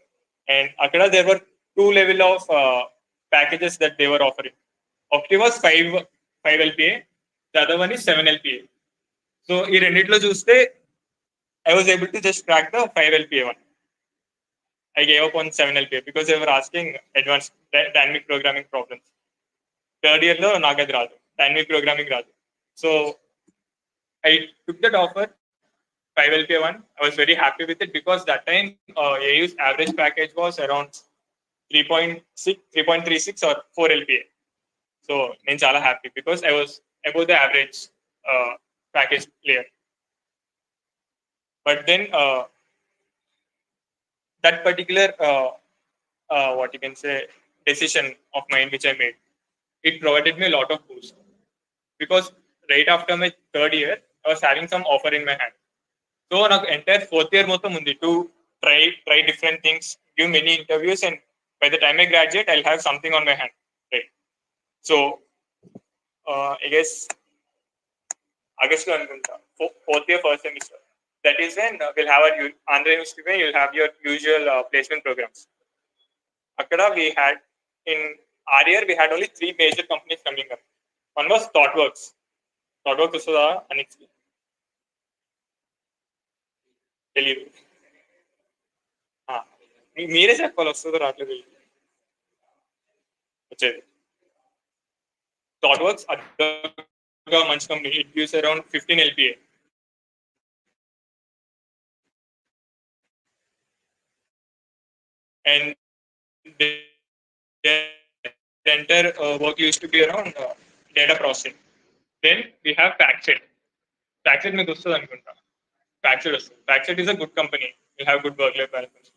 Speaker 3: and akada there were two level of packages that they were offering. Octave was five LPA. The other one is 7 LPA. So ఈ రెండిట్లో చూస్తే I was able to just crack the 5 LPA one. I gave up on 7 LPA because they were asking advanced dynamic programming problems. Third year లో నాకు అది రాదు, dynamic programming రాదు. So I took that offer, 5 LPA one. I was very happy with it because that time AU's average package was around 3.6, 3.36 or 4 LPA. So నేను చాలా happy because I was above the average package player. But then that particular what you can say decision of mine which I made, it provided me a lot of boost because right after my third year I was having some offer in my hand. So నాకు entire fourth year మొత్తం ఉంది to try different things, give many interviews, and by the time I graduate I'll have something on my hand, right? So I guess August లో అనుకుంటా, fourth year first semester, that is when we'll have our Andhra University where you'll have your usual placement programs. Akada we had in our year we had only 3 major companies coming up. One was ThoughtWorks. ThoughtWorks వస్తుందా అని తెలియదు. మీరే చెప్పాలి వస్తుందో రావట్లేదు వచ్చేది. ThoughtWorks, other Munch company, it gives around 15 LPA. And their entire work used to be around data processing. Then we have FactSet. FactSet మీకు వస్తుంది అనుకుంటా. FactSet వస్తుంది. FactSet is a good company. You have good work-life balance.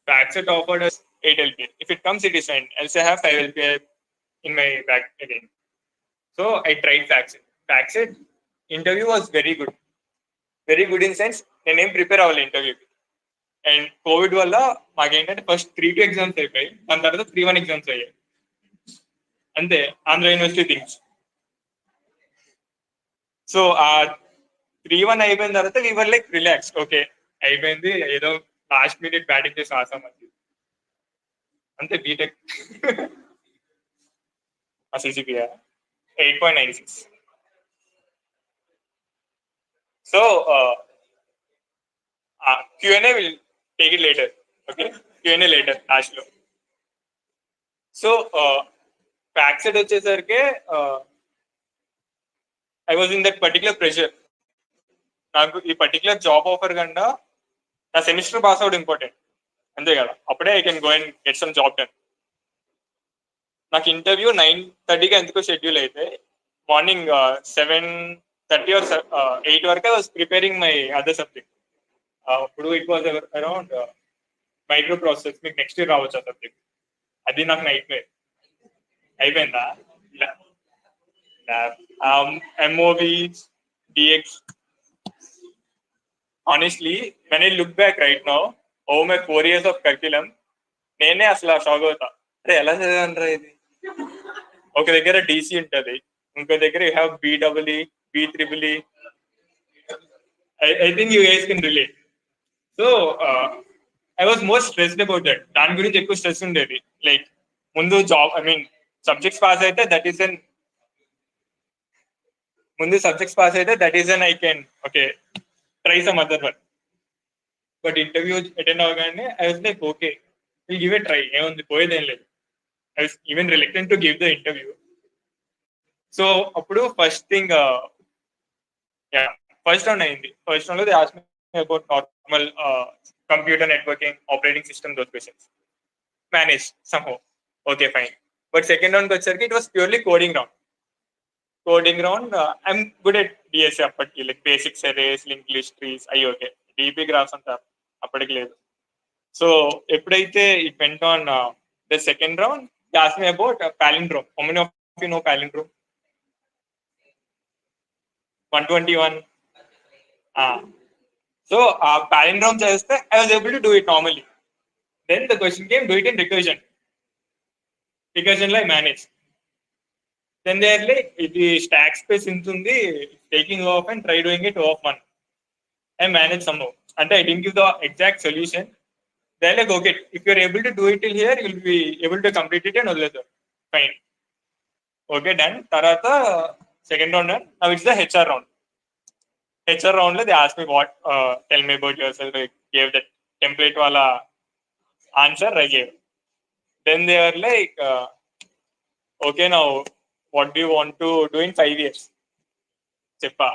Speaker 3: FactSet offered us 8 LPA. If it comes, it is fine. Else I have 5 LPA in my bag again. So I tried FactSet. FactSet interview was very good. Very good in sense, నేనేం prepare అవ్వాలి ఇంటర్వ్యూకి. And Covid వల్ల మాకేంటంటే first 3-2 exams అయిపోయి, దాని తర్వాత 3-1 exams అయ్యాయి. అంతే, ఆంధ్ర యూనివర్సిటీ థింగ్స్. సో ఆ 3-1 అయిపోయిన తర్వాత we were like relax. Okay, అయిపోయింది, ఏదో లాస్ట్ మినిట్ బ్యాటింగ్ చేసి ఆసాం అది. అంతే, బీటెక్. ఆ సిసిపియా 8.96. So Q&A will take it later. Okay, Q&A later last లో. సో FactSet వచ్చేసరికి I was in that particular pressure. నాకు ఈ పర్టికులర్ జాబ్ ఆఫర్ కన్నా నా సెమిస్టర్ పాస్ అవుట్ ఇంపార్టెంట్, అంతే కదా. అప్పుడే I can go and get some job done. నాకు ఇంటర్వ్యూ 9:30కి ఎందుకో షెడ్యూల్ అయితే మార్నింగ్ 7:30 or 8 వరకు I was preparing my other subject. అప్పుడు it was around micro process. మీకు నెక్స్ట్ ఇయర్ రావచ్చు ఆ సబ్జెక్ట్. అది నాకు నైట్ మే అయిపోయిందా. MOV, DX. Honestly, when I look back right now, over my 4 years of curriculum, నేనే అసలు షాక్ అవుతా. అరే ఎలా చదివానరా ఇది. ఒక దగ్గర DC ఉంటుంది, ఇంకో దగ్గర you have BEE, BEEE. I think you guys can relate. So I was more stressed about that. దాని గురించి ఎక్కువ స్ట్రెస్ ఉండేది. లైక్ ముందు job, I mean subjects pass అయితే that is on I can okay try some other one. But interview attend అవగానే I was like okay, will give a try, ఏముంది పోయేదేం లేదు. I was even reluctant to give the interview. So అప్పుడు first thing first round అయింది. First round లో they asked me about normal computer networking, operating system, those questions. Managed somehow. Okay, fine. But second round it was purely coding round. I'm good at DSA appatiki, like basic arrays, linked list trees, okay. DB graphs anta appatiki ledu. So eppudaithe it went on the second round, they asked me about palindrome. How many of you know palindrome? 121. So palindrome cheste I was able to do it normally. Then the question came, do it in recursion. Recursion I managed. Then they are like, the stack space intundi, taking off and try doing it off one. I managed somehow. And I didn't give the exact solution. They're like, okay, if you're able to do it till here, you'll be able to complete it and all that. Fine. Okay, done. Tarata, second round done. Now it's the HR round. HR round, they asked me what, tell me about yourself. I gave that template wala answer I gave. Then they are like, okay, now what do you want to do in 5 years? Cheppa.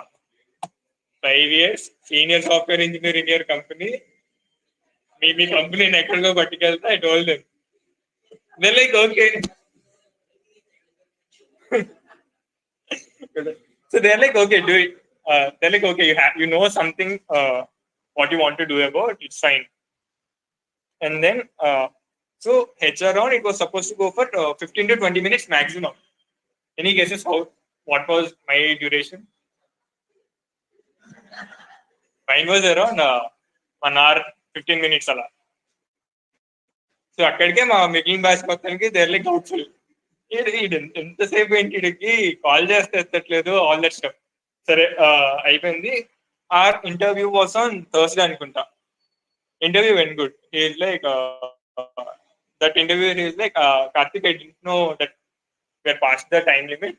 Speaker 3: 5 years, senior software engineer in your company. Me company in Ecuador vertical, I told them. They're like, okay. So they're like, okay, do it. They're like, okay, you know something, what you want to do about, it's fine. And then, so HR round, it was supposed to go for 15 to 20 minutes maximum. Any guesses what was my duration? Mine was around 1 hour, 15 minutes ala. So akkadike ma making batch mottaనికి they are like doubtful. ఎంతసేపు ఏంటికి call చేస్తే ఎత్తట్లేదు, all that stuff. సరే అయిపోయింది. Or interview was on Thursday అనుకుంటా. Interview went good. He is like, that interviewer is like, Karthik, I didn't know that we're past the time limit.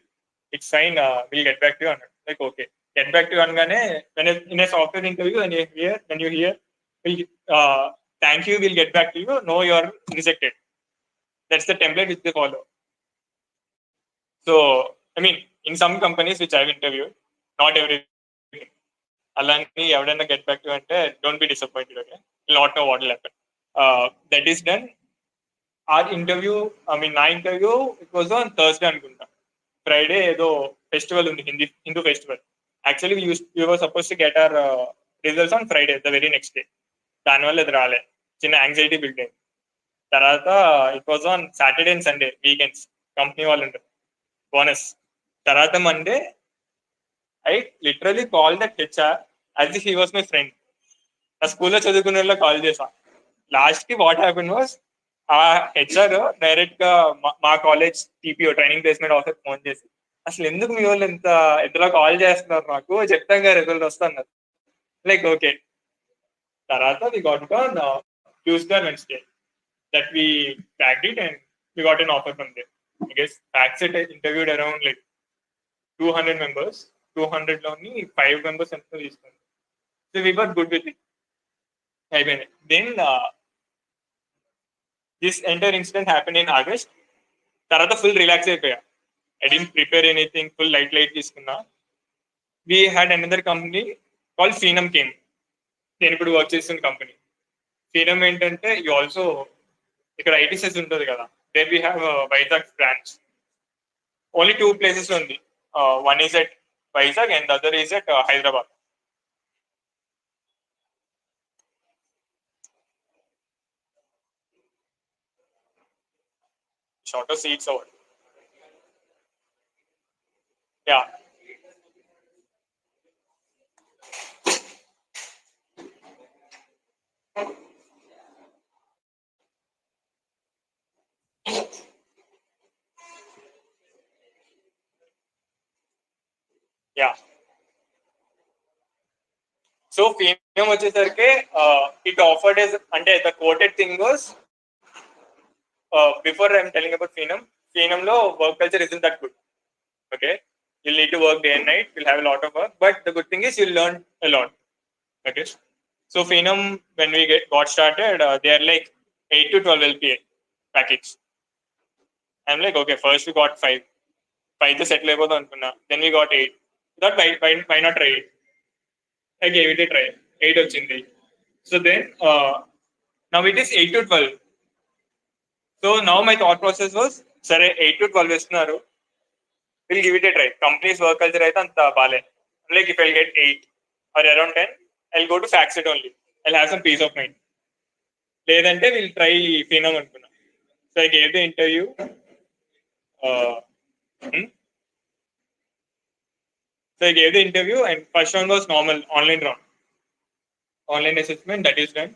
Speaker 3: It's fine. We'll get back to you on it. Like, okay, get back to you on when in a software interview, when you hear, thank you, we'll get back to you. No, you are rejected. That's the template which they follow. So I mean, in some companies which I've interviewed, not everything. Alani, ఎవడైనా get back to you అంటే don't be disappointed, okay? You'll not know what will happen. That is done. Our interview, my interview, it was on Thursday అనుకుంటా. Friday ఏదో festival ఉంది, Hindu festival. Actually, we were supposed to get our results on Friday, the very next day. దానివల్ల ఇది రాలే, చిన్న anxiety build అయింది. తర్వాత it was on Saturday and Sunday, weekends company వాళ్ళు ఉంటారు, బోనస్. తర్వాత Monday I literally call that HR as if he was my friend. ఆ స్కూల్లో చదువుకునే వాళ్ళ కాల్ చేసా. లాస్ట్ కి వాట్ హ్యాపెన్ వాస్, ఆ హెచ్ఆర్ డైరెక్ట్ గా మా college TPO, training placement officer phone చేసి, అసలు ఎందుకు మీ వాళ్ళు ఎంతలా కాల్ చేస్తున్నారు, నాకు చెప్తాం రిజల్ట్ వస్తున్నారు. Like okay. తర్వాత we got on Tuesday Wednesday that we cracked it and we got an offer from there. I guess FactSet interviewed around like 200 members. 200 lonely 5 members ఎంతో తీసుకున్నారు. So we were good with it. Then this entire incident happened in August. తర్వాత full relax అయిపోయా. I didn't prepare anything, full light తీసుకున్నా. We had another company called Phenom came. నేను ఇప్పుడు work చేస్తున్న company Phenom ఏంటంటే you also ఇక్కడ ITES ఉంటుంది కదా, there we have Vizag branch. Only 2 places ఉంది. One is at Vizag and other is at Hyderabad. shorter seats over. Yeah. Yeah. So Phenom వచ్చేసరికి it offered as అంటే the quoted thing was before I'm telling about Phenom లో work culture isn't that good. Okay, you'll need to work day and night, you'll have a lot of work, but the good thing is you'll learn a lot. Okay, so Phenom, when we got started, they are like 8 to 12 LPA package. I'm like, okay, first we got 5 to settle అయిపోతాం అనుకున్నా. Then we got 8. Thought why not try it? I gave it a try. 8 వచ్చింది. So then now it is 8 to 12. So now my thought process was, సరే 8 to 12 ఇస్తున్నారు, we'll give it a try. Company's work culture అయితే అంత బాలే. Like if I'll get 8 or around 10, I'll go to FactSet only. I'll have some peace of mind. లేదంటే we'll try Phenom అనుకున్నా. So I gave the interview. So I gave the interview and first round was normal, online round. Online assessment, that is done.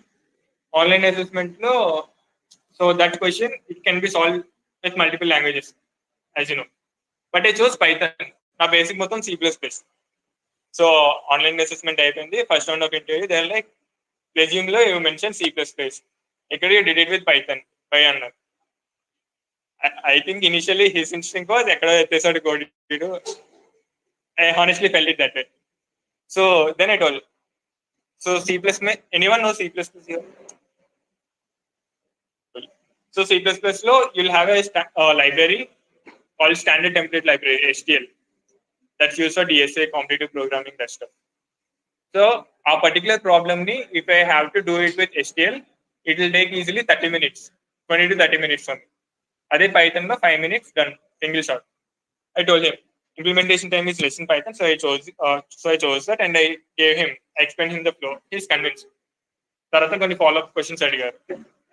Speaker 3: Online assessment, no. So that question, it can be solved with multiple languages, as you know. But I chose Python. Now basic motham C++. So online assessment అయిపోయింది. First round of interview, they're like, resume lo you mentioned C++. Ikkada you did it with Python. Why అన్నారు. I think initially his instinct was ekkada episode code. I honestly felt it that way. So then I told, so C++, anyone know C++ here? So C++ lo, you'll have a library called Standard Template Library, STL. That's used for DSA, competitive programming, that stuff. So our particular problem ni, if I have to do it with STL, it will take easily 30 minutes, 20 to 30 minutes for me. Ade Python lo 5 minutes, done, single shot. I told him, implementation time is less in Python, so I chose that, and I explained him the flow. He's convinced. Tarata konni follow-up questions adigaru.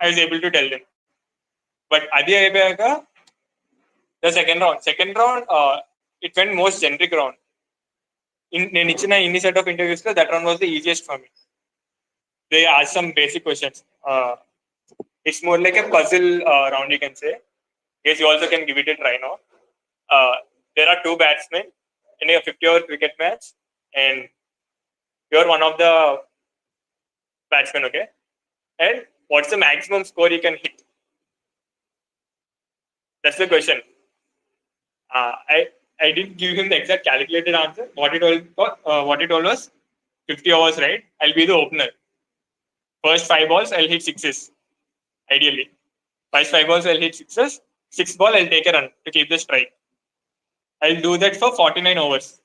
Speaker 3: I was able to tell them. But adi ayyaga, the second round, it went most generic round. నేను ఇచ్చిన ఇన్ని set of interviews లో that round was the easiest for me. They asked some basic questions. It's more like a puzzle round, you can say. Yes, you also can give it a try now. There are 2 batsmen in a 50-over cricket match, and you're one of the batsmen, okay? And what's the maximum score you can hit? That's the question. I didn't give him the exact calculated answer. What he told was 50 overs, right? I'll be the opener. First 5 balls, I'll hit 6s. Ideally. First 5 balls, I'll hit 6s. 6th ball, I'll take a run to keep the strike. I'll do that for 49 overs.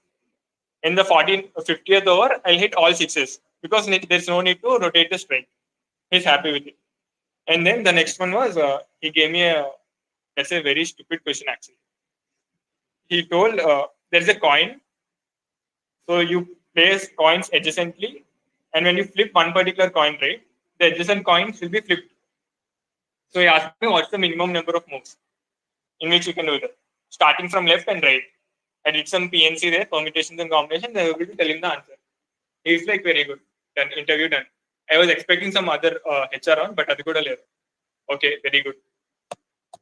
Speaker 3: In the 50th over, I'll hit all sixes because there's no need to rotate the strike. He's happy with it. And then the next one was he gave me that's a very stupid question actually. He told there's a coin, so you place coins adjacently, and when you flip one particular coin, right, the adjacent coins will be flipped. So he asked me what's the minimum number of moves in which you can do that, starting from left and right. I did some PNC there, permutations and combinations. I was able to tell him the answer. He's like, very good. Done. Interview done. I was expecting some other HR on, but Adikuda later. Okay, very good.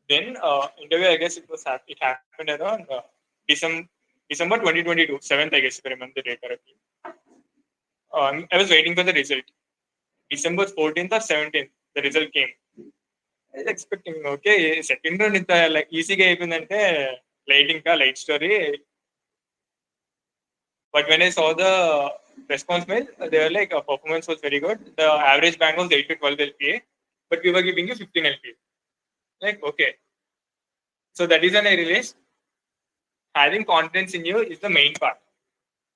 Speaker 3: Then interview, I guess it happened around December 2022, 7th, I guess, if I remember the date correctly. I was waiting for the result. December 14th or 17th, the result came. I was expecting, okay, second round inta like easy ga ayipindante light story. But when I saw the response mail, they were like, performance was very good. The average band was 8 to 12 LPA, but we were giving you 15 LPA. Like, okay. So that is when I realized having confidence in you is the main part.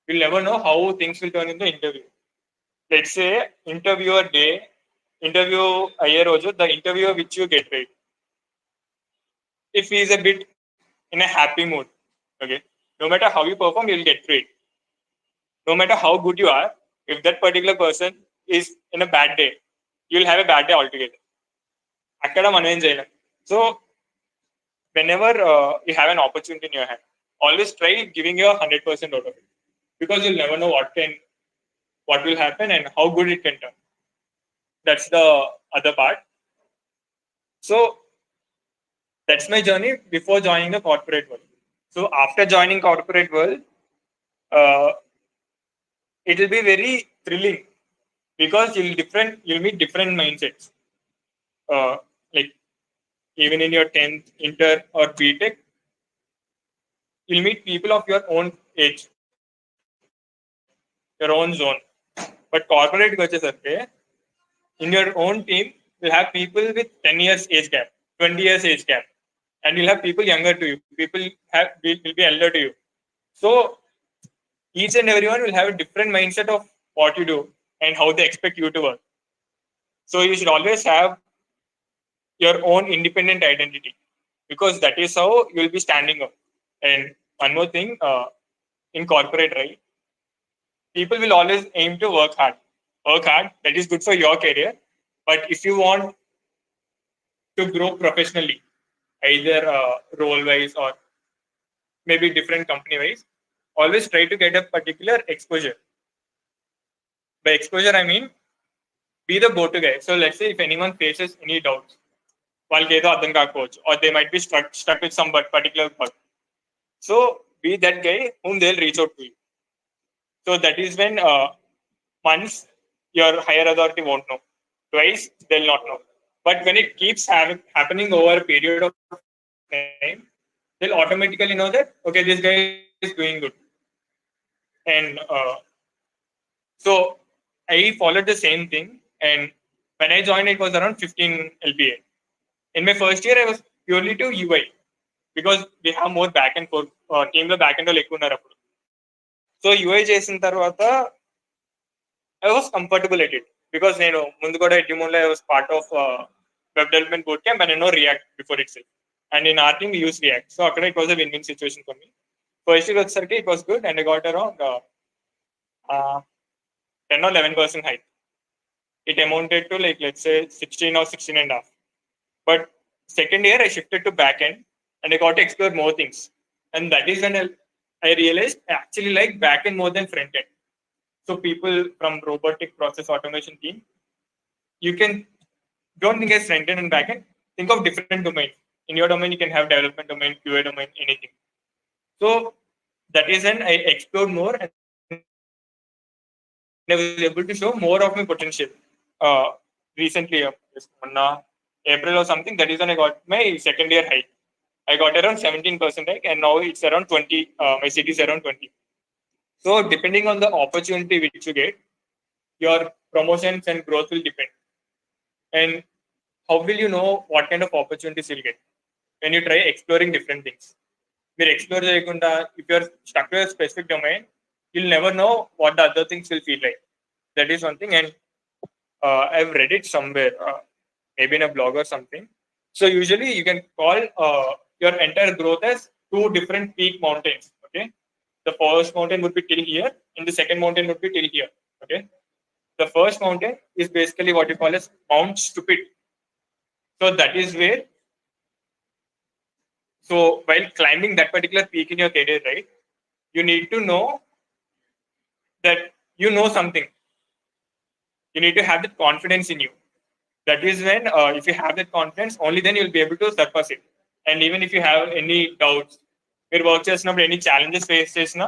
Speaker 3: You'll never know how things will turn in the interview. Let's say interview aye roju, the interviewer which you get right. If he is a bit in a happy mood, okay, no matter how you perform, you'll get paid. No matter how good you are, if that particular person is in a bad day, you'll have a bad day altogether. So whenever you have an opportunity in your hand, always try giving your 100% out of it, because you'll never know what will happen and how good it can turn. That's the other part. So that's my journey before joining the corporate world. So after joining corporate world, it will be very thrilling because you'll meet different mindsets. Like even in your 10th, inter or BTech, you'll meet people of your own age, your own zone. But corporate coaches are there. In your own team, you'll have people with 10 years age gap, 20 years age gap, and you'll have people younger to you. People will be elder to you. So each and everyone will have a different mindset of what you do and how they expect you to work. So you should always have your own independent identity, because that is how you will be standing up. And one more thing, in corporate, right, people will always aim to work hard. Work hard, that is good for your career. But if you want to grow professionally, either role wise or maybe different company wise, always try to get a particular exposure. By exposure, I mean be the go-to guy. So let's say if anyone faces any doubts, coach, or they might be stuck with some particular bug. So be that guy whom they'll reach out to you. So that is when once your higher authority won't know, twice they'll not know. But when it keeps happening over a period of time, they'll automatically know that, okay, this guy is doing good. And so I followed the same thing. And when I joined, it was around 15 LPA. In my first year, I was purely to UI because we have more back and forth. Team lo back end lo ekku unnaru appudu. So UI చేసిన తర్వాత I was comfortable at it because నేను ముందు కూడా Edumon I was part of web development bootcamp and I know React before itself. And in our team we use React. So akkada it was a win-win situation for me. First year వచ్చేసరికి it was good and I got around 10 or 11% hike. It amounted to like, let's say 16 or 16 and a half. But second year I shifted to backend and I got to explore more things. And that is when I realized I actually like backend more than front end. So people from robotic process automation team, you can don't think as front end and backend, think of different domains. In your domain, you can have development domain, QA domain, anything. So that is when I explored more and I was able to show more of my potential. Recently, April or something, that is when I got my second year hike. I got around 17% hike and now it's around 20. My city is around 20. So depending on the opportunity which you get, your promotions and growth will depend. And how will you know what kind of opportunities you'll get? When you try exploring different things. మీరు explore చేయకుండా if you're stuck to specific domain, you'll never know what the other things will feel like. That is one thing. And I've read it somewhere, maybe in a blog or something. So usually you can call your entire growth as two different peak mountains. Okay, the first mountain would be till here, and the second mountain would be till here. Okay, the first mountain is basically what you call as Mount Stupid. So that is where, so while climbing that particular peak in your career, right, you need to know that you know something. You need to have that confidence in you. That is when, if you have that confidence, only then you'll be able to surpass it. And even if you have any doubts, మీరు work చేసినప్పుడు any challenges face చేసినా,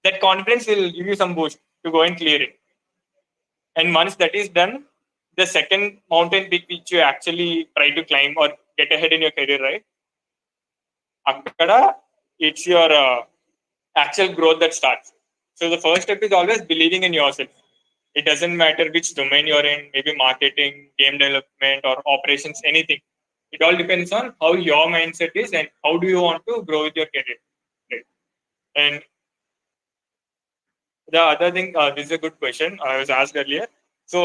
Speaker 3: that confidence will give you some boost to go and clear it. And once that is done, the second mountain peak which you actually try to climb or get ahead in your career, right? Akkada, it's your actual growth that starts. So the first step is always believing in yourself. It doesn't matter which domain you're in, maybe marketing, game development, or operations, anything. It all depends on how your mindset is and how do you want to grow with your career. Right? And the other thing, this is a good question I was asked earlier. So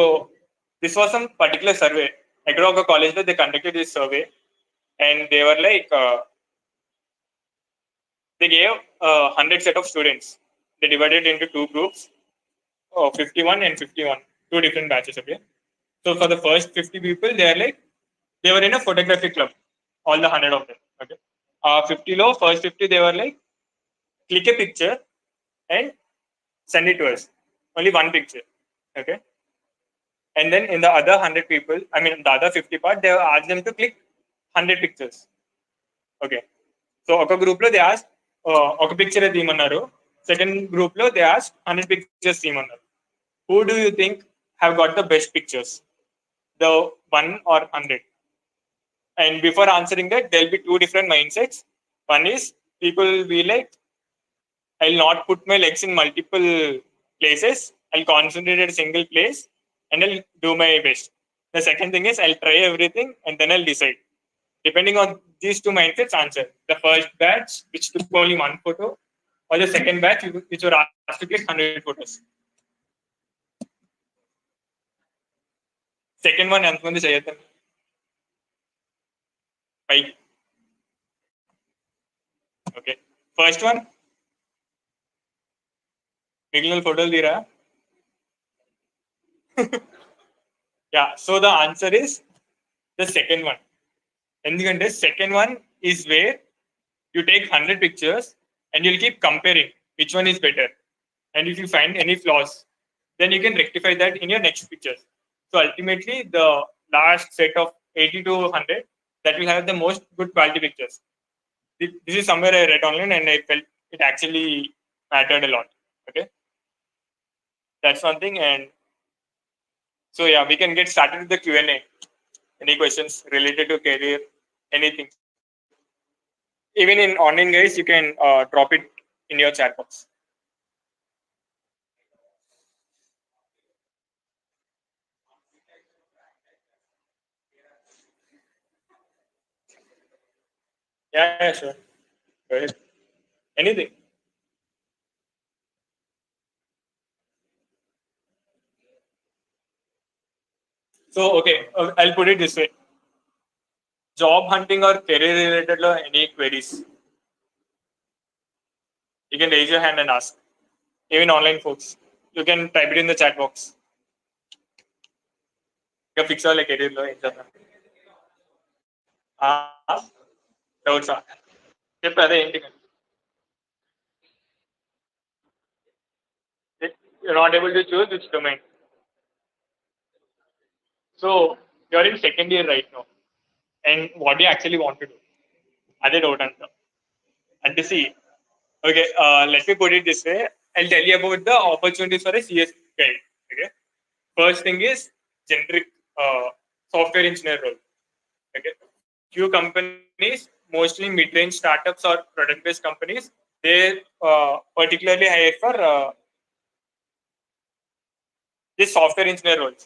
Speaker 3: this was some particular survey. Agro College, they conducted this survey, and they were like, they gave 100 set of students. They divided into two groups, 51 and 51, two different batches. Okay, so for the first 50 people, they were in a photography club, all the 100 of them. Okay, 50 low, first 50, they were like, click a picture and send it to us. Only one picture. Okay, and then in the other 100 people, I mean the other 50 part, they asked them to click 100 pictures. Okay, so ఒక group lo they asked ఒక picture తీయమన్నారు. Second group lo they asked 100 pictures తీయమన్నారు. Who do you think have got the best pictures, the 1 or 100? And before answering that, there'll be two different mindsets. One is people will be like, I'll not put my legs in multiple places. I'll concentrate at a single place and I'll do my best. The second thing is I'll try everything and then I'll decide. Depending on these two mindsets, answer. The first batch, which took only one photo, or the second batch, which were asked to click 100 photos. Second one, ఎంతమంది చేయొద్దు? 5. Okay. First one, మిగిలిన ఫోటోలు తీరా? Yeah, so the answer is the second one. ఎందుకంటే second one is where you take 100 pictures and you'll keep comparing which one is better. And if you find any flaws, then you can rectify that in your next pictures. So ultimately, the last set of 80 to 100, that will have the most good quality pictures. This is somewhere I read online and I felt it actually mattered a lot. Okay, that's one thing. And so yeah, we can get started with the Q&A. Any questions related to career, anything? Even in online, guys, you can drop it in your chat box. Yeah, sure. Go ahead. Anything. So, okay, I'll put it this way. Job hunting or career related any queries? You can raise your hand and ask. Even online folks, you can type it in the chat box. You fix all career lo exam. Doubts. Cheppu ade enti. You're not able to choose which domain. So you're in second year right now, and what do you actually want to do? Ade doubt anta. And to see, okay, let me put it this way. I'll tell you about the opportunities for a CS guy. Okay, first thing is generic software engineer role. Okay, few companies, mostly mid-range startups or product-based companies, they particularly hire for this software engineer roles.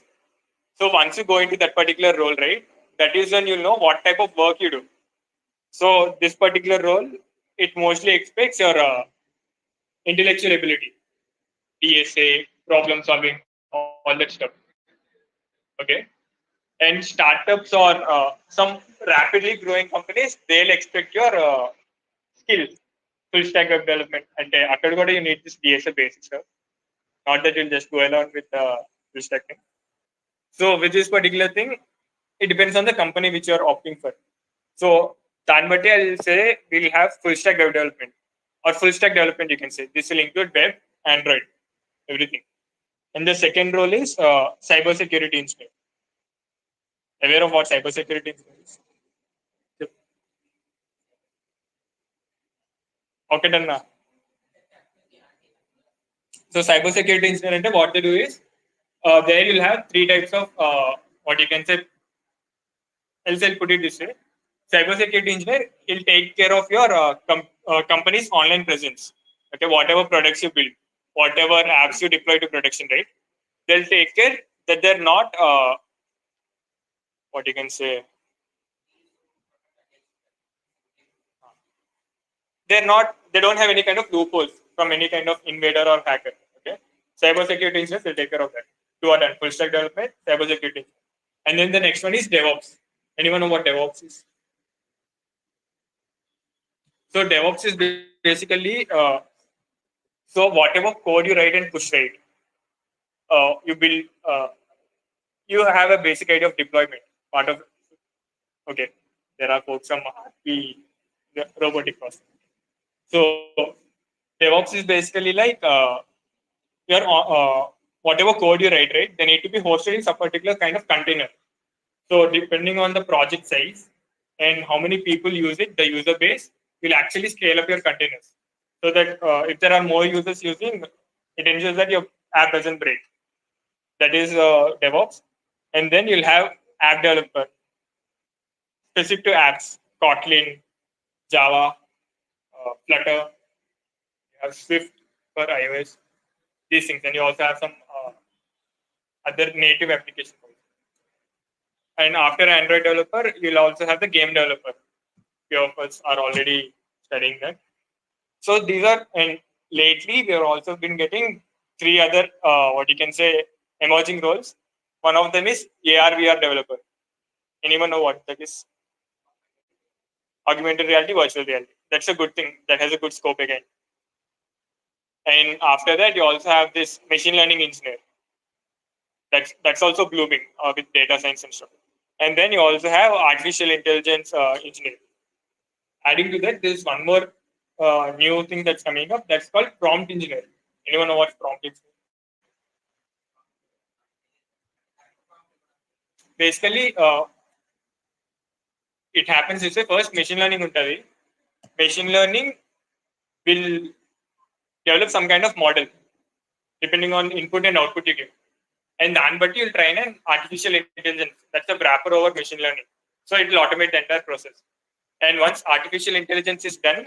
Speaker 3: So once you go into that particular role, right, that is when you'll know what type of work you do. So this particular role, it mostly expects your intellectual ability, DSA, problem solving, all that stuff. Okay. And startups or some rapidly growing companies, they'll expect your skills, full stack web development. And after you need this DSA basic stuff. Not that you'll just go along with full stack thing. So with this particular thing, it depends on the company which you're opting for. So Tanbati, I'll say we'll have full stack web development or full stack development. You can say this will include web, Android, everything. And the second role is cyber security engineer. Aware of what cyber security engineer is? Yep. Okay, done now. So cyber security engineer, what they do is there you'll have three types of what you can say. I'll put it this way: cybersecurity engineer will take care of your company's online presence. Okay, whatever products you build, whatever apps you deploy to production, right? They'll take care that they're not what you can say. They don't have any kind of loopholes from any kind of invader or hacker. Okay, cybersecurity engineers will take care of that. Two are done: full stack development, cybersecurity, and then the next one is DevOps. Anyone know what DevOps is? So DevOps is basically so whatever code you write and push write, you build. You have a basic idea of deployment. Part of okay, there are folks from the robotic process. So DevOps is basically like your whatever code you write, right? They need to be hosted in some particular kind of container. So depending on the project size and how many people use it, the user base will actually scale up your containers. So that if there are more users using, it ensures that your app doesn't break. That is DevOps. And then you'll have app developer, specific to apps, Kotlin, Java, Flutter, you have Swift for iOS, these things. And you also have some other native applications. And after Android developer, you'll also have the game developer. Few of us are already studying that. So these are, and lately we have also been getting three other, what you can say, emerging roles. One of them is AR/VR developer. Anyone know what that is? Augmented reality, virtual reality. That's a good thing. That has a good scope again. And after that, you also have this machine learning engineer. That's also blooming with data science and stuff. And then you also have artificial intelligence engineer. Adding to that, there's one more new thing that's coming up. That's called prompt engineer. Anyone know what prompt engineer? Basically, it happens this way. First, machine learning untadi. Machine learning will develop some kind of model depending on input and output you give. And then, but you'll train an artificial intelligence. That's a wrapper over machine learning. So it will automate the entire process. And once artificial intelligence is done,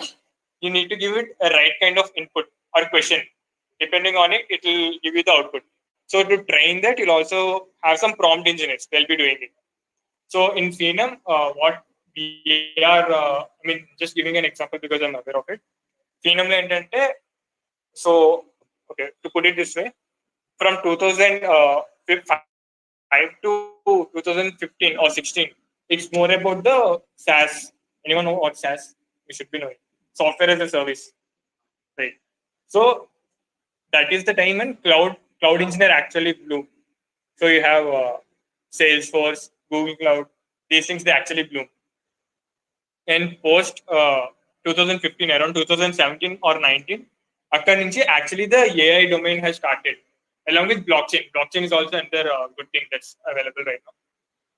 Speaker 3: you need to give it a right kind of input or question. Depending on it, it will give you the output. So to train that, you'll also have some prompt engineers. They'll be doing it. So in Phenom, what we are, just giving an example because I'm aware of it. Phenom, so, okay, to put it this way, from 2005 to 2015 or 16, it's more about the SaaS. Anyone know what SaaS? You should be knowing. Software as a service, right? So that is the time when cloud engineer actually blew. So you have Salesforce, Google Cloud, these things they actually bloom. And post 2015, around 2017 or 19, actually the AI domain has started along with blockchain. Blockchain is also another good thing that's available right now.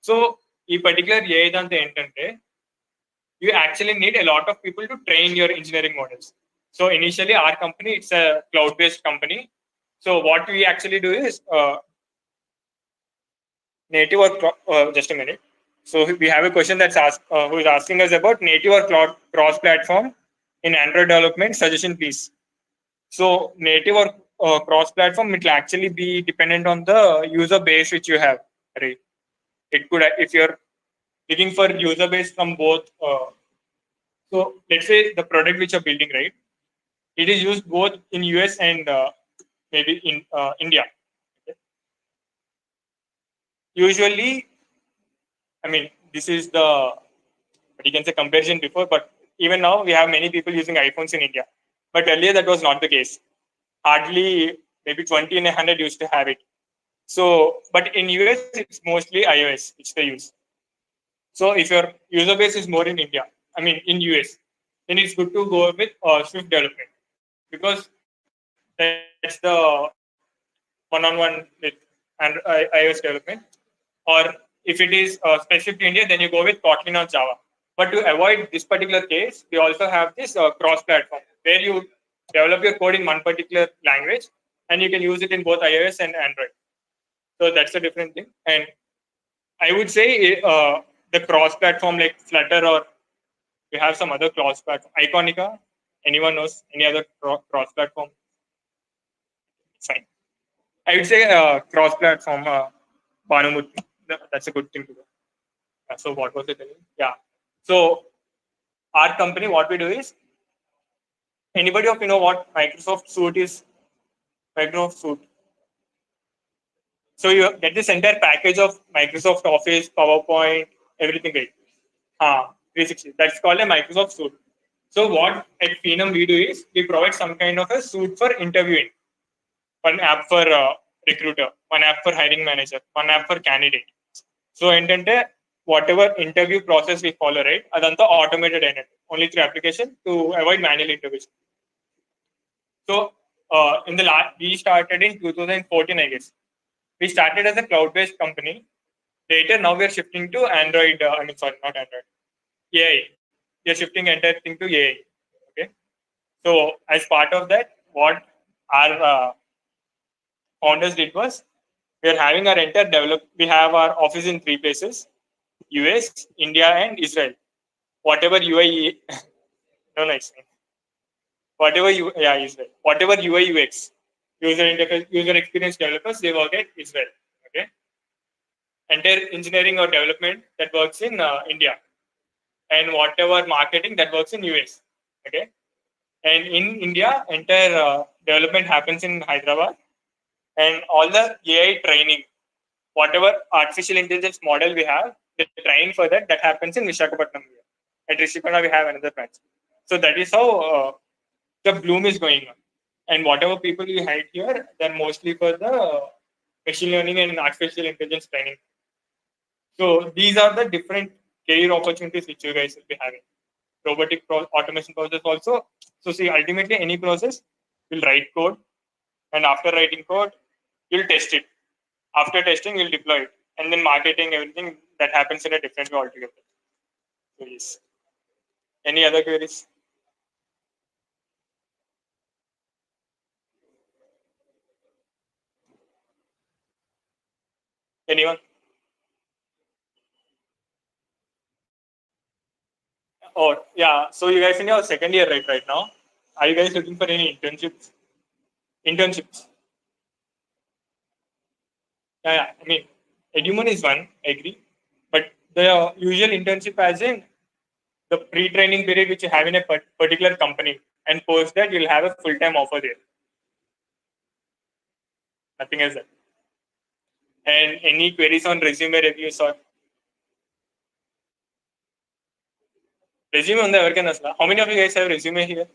Speaker 3: So, in particular, AI entante, you actually need a lot of people to train your engineering models. So, initially, our company, it's a cloud-based company. So, what we actually do is native or just a minute. So, we have a question that's asked, who is asking us about native or cloud cross-platform in Android development. Suggestion, please. So, native or cross-platform, it will actually be dependent on the user base which you have. Right? It could, if you're looking for user base from both. So let's say the product which you're building, right? It is used both in US and maybe in India. Okay. Usually, I mean, this is the, but you can say comparison before, but even now we have many people using iPhones in India. But earlier that was not the case. Hardly maybe 20 in 100 used to have it. So, but in US it's mostly iOS which they use. So if your user base is more in India, I mean in US, then it's good to go with Swift development because that's the one-on-one with iOS development. Or if it is specific to India, then you go with Kotlin or Java. But to avoid this particular case, we also have this cross-platform where you develop your code in one particular language and you can use it in both iOS and Android. So that's a different thing. And I would say the cross-platform like Flutter, or we have some other cross-platform, Iconica. Anyone knows any other cross-platform? Fine. I would say cross-platform, Bhanumurthy. That's a good thing to do. So what was it? Yeah. So our company, what we do is, anybody of you know what Microsoft Suite is? Microsoft Suite. So you get this entire package of Microsoft Office, PowerPoint, everything, right? 360. That's called a Microsoft Suite. So what at Phenom we do is we provide some kind of a suite for interviewing. One app for recruiter, one app for hiring manager, one app for candidate. So ఏంటంటే whatever interview process we follow, right? అదంతా automated అయినట్టు only through application to avoid manual interviews. So in the last, we started in 2014, I guess. We started as a cloud-based company. Later, now we are shifting to Android. Sorry, not Android. AI. We are shifting entire thing to AI. Okay. So as part of that, what our founders did was, we are having our entire develop. We have our office in 3 places: US, India, and Israel. Whatever UAE, no, nice. Whatever Israel. Whatever UI UX, user interface, user experience developers, they work at Israel. Okay. Entire engineering or development that works in India, and whatever marketing that works in US. Okay. And in India, entire development happens in Hyderabad, and all the AI training, whatever artificial intelligence model we have, the training for that happens in Visakhapatnam. At Rishikona, we have another branch. So that is how the bloom is going on. And whatever people we hire here, they're mostly for the machine learning and artificial intelligence training. So these are the different career opportunities which you guys will be having. Robotic automation process also. So see, ultimately any process will write code, and after writing code, you'll test it. After testing, you'll deploy it, and then marketing, everything that happens in a different way altogether. So yes. Any other queries? Anyone? Oh yeah. So you guys in your second year, right now? Are you guys looking for any internships? Internships. Yeah. I mean, Eduman is one. I agree. But the usual internship, as in the pre-training period which you have in a particular company, and post that you'll have a full-time offer there. Nothing else. And any queries on resume reviews or resume on the ఎవరికైనా అసలు? How many of you guys have resume here?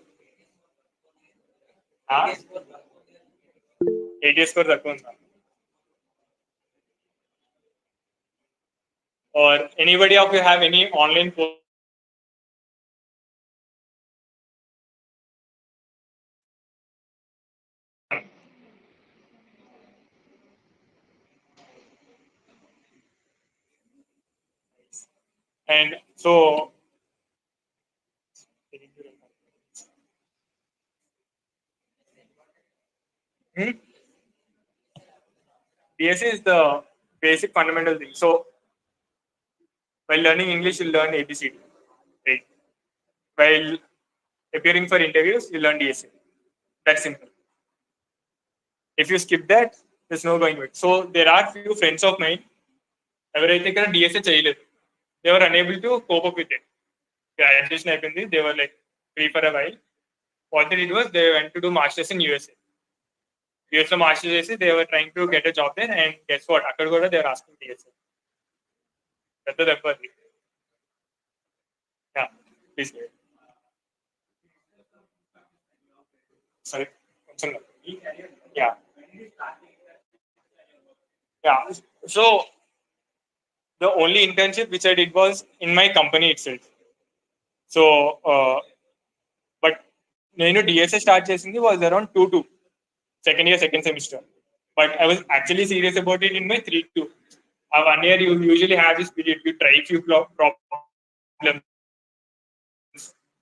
Speaker 3: 8 years score తక్కువ ఉందా? Or anybody of you have any online course? And so DSA is the basic fundamental thing. So while learning English, you learn ABCD. Right? While appearing for interviews, you learn DSA. That's simple. If you skip that, there's no going back. So there are few friends of mine, ఎవరైతే ఇక్కడ DSA చేయలేదు, they were unable to cope up with it. graduation happened. They were like free for a while. What they did was they went to do masters in USA. US లో masters చేసి they were trying to get a job there, and guess what? అక్కడ కూడా they were asking DSA. పెద్ద దెబ్బ అది. Yeah, please. Sorry. Yeah. Yeah. So the only internship which I did was in my company itself. So, but నేను DSA start చేసింది was around 2-2, second year, second semester. But I was actually serious about it in my 3-2. 1 year you usually have this period, you try few problems,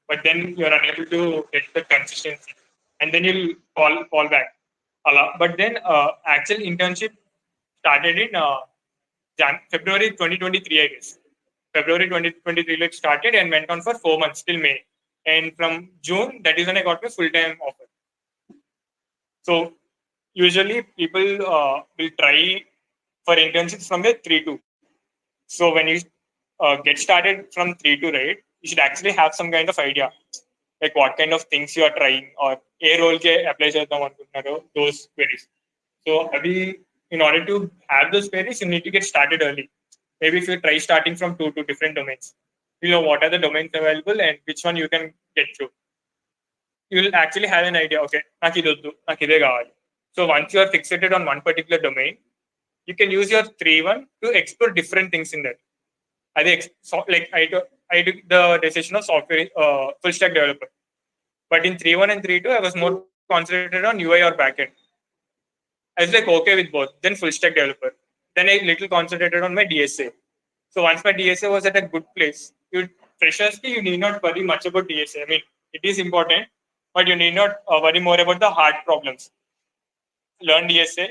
Speaker 3: but then you're unable to get the consistency, and then you'll fall back. But then actual internship started in February 2023, I guess. February 2023 it started and went on for 4 months till May. And from June, that is when I got my full-time offer. So usually people will try for internships from the 3-2. So when you get started from 3-2, right, you should actually have some kind of idea, like what kind of things you are trying, or a role ke apply chedam anukuntunnaru, those queries. So in order to have those queries, you need to get started early. Maybe if you try starting from 2 different domains, you know what are the domains available and which one you can get through. You will actually have an idea, okay, నాకు ఇది వద్దు, నాకు ఇదే కావాలి. So once you are fixated on one particular domain, you can use your 3-1 to explore different things in that. Like I took the decision of software full stack developer, but in 3-1 and 3-2 I was more concentrated on UI or backend. I was like okay with both. Then full stack developer. Then I little concentrated on my DSA. So once my DSA was at a good place, you need not worry much about DSA. I mean, it is important, but you need not worry more about the hard problems. Learn DSA.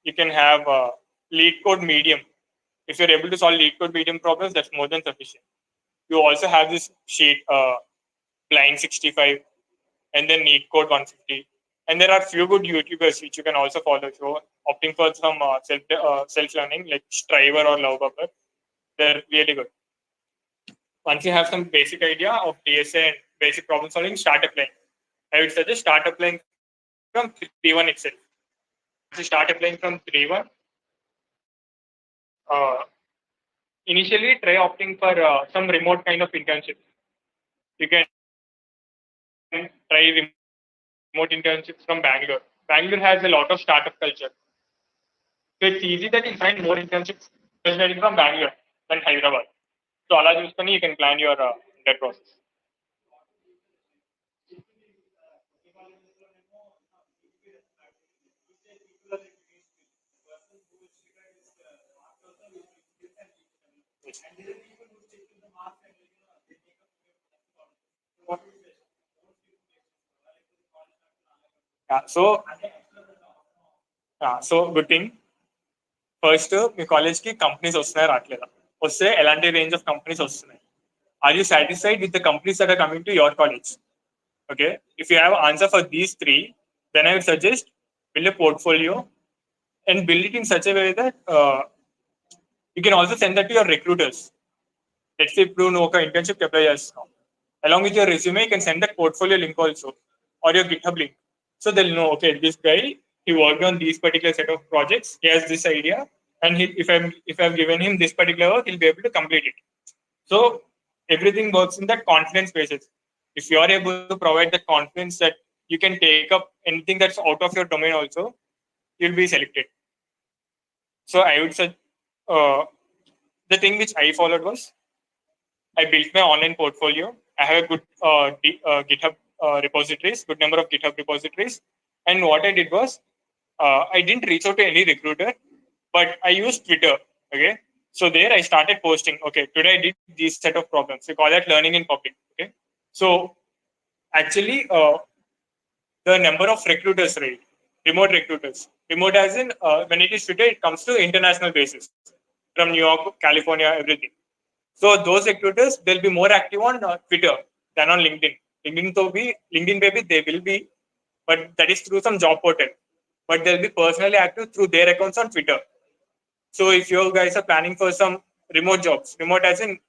Speaker 3: You can have lead code medium. If you're able to solve lead code medium problems, that's more than sufficient. You also have this sheet, Blind 65, and then Neat Code 150. And there are few good YouTubers which you can also follow. So opting for some self-learning like Striver or Lovebubber, they're really good. Once you have some basic idea of DSA and basic problem solving, start applying. I would suggest start applying from 3-1 itself. To start applying from 3-1, initially try opting for some remote kind of internship. You can try remote internships from Bangalore. Bangalore has a lot of startup culture. So it's easy that you find more internships especially from Bangalore than Hyderabad. So ala chusukoni you can plan your entire process. So good thing. First, మీ కాలేజ్కి companies వస్తున్నాయి రావట్లేదా? వస్తే ఎలాంటి range of companies వస్తున్నాయి? Are you satisfied with the companies that are coming to your college? Okay. If you have an answer for these 3, then I would suggest build a portfolio and build it in such a way that you can also send that to your recruiters. Let's say you know an internship apply now. Along with your resume, you can send that portfolio link also, or your GitHub link. So they'll know, okay, this guy, he worked on these particular set of projects. He has this idea, and if I've given him this particular work, he'll be able to complete it. So everything works in that confidence basis. If you are able to provide that confidence that you can take up anything that's out of your domain also, you'll be selected. So I would say the thing which I followed was I built my online portfolio. I have a good GitHub repositories, good number of GitHub repositories. And what I did was I didn't reach out to any recruiter, but I used Twitter. Okay. So there I started posting, okay, today I did these set of problems. We call that learning in public. Okay. So actually the number of recruiters, right? Remote recruiters. Remote as in when it is Twitter, it comes to international basis from New York, California, everything. So those recruiters, they'll be more active on Twitter than on LinkedIn. LinkedIn maybe they will be, but that is through some job portal. But they'll be personally active through their accounts on Twitter. So if you guys are planning for some remote jobs, remote as in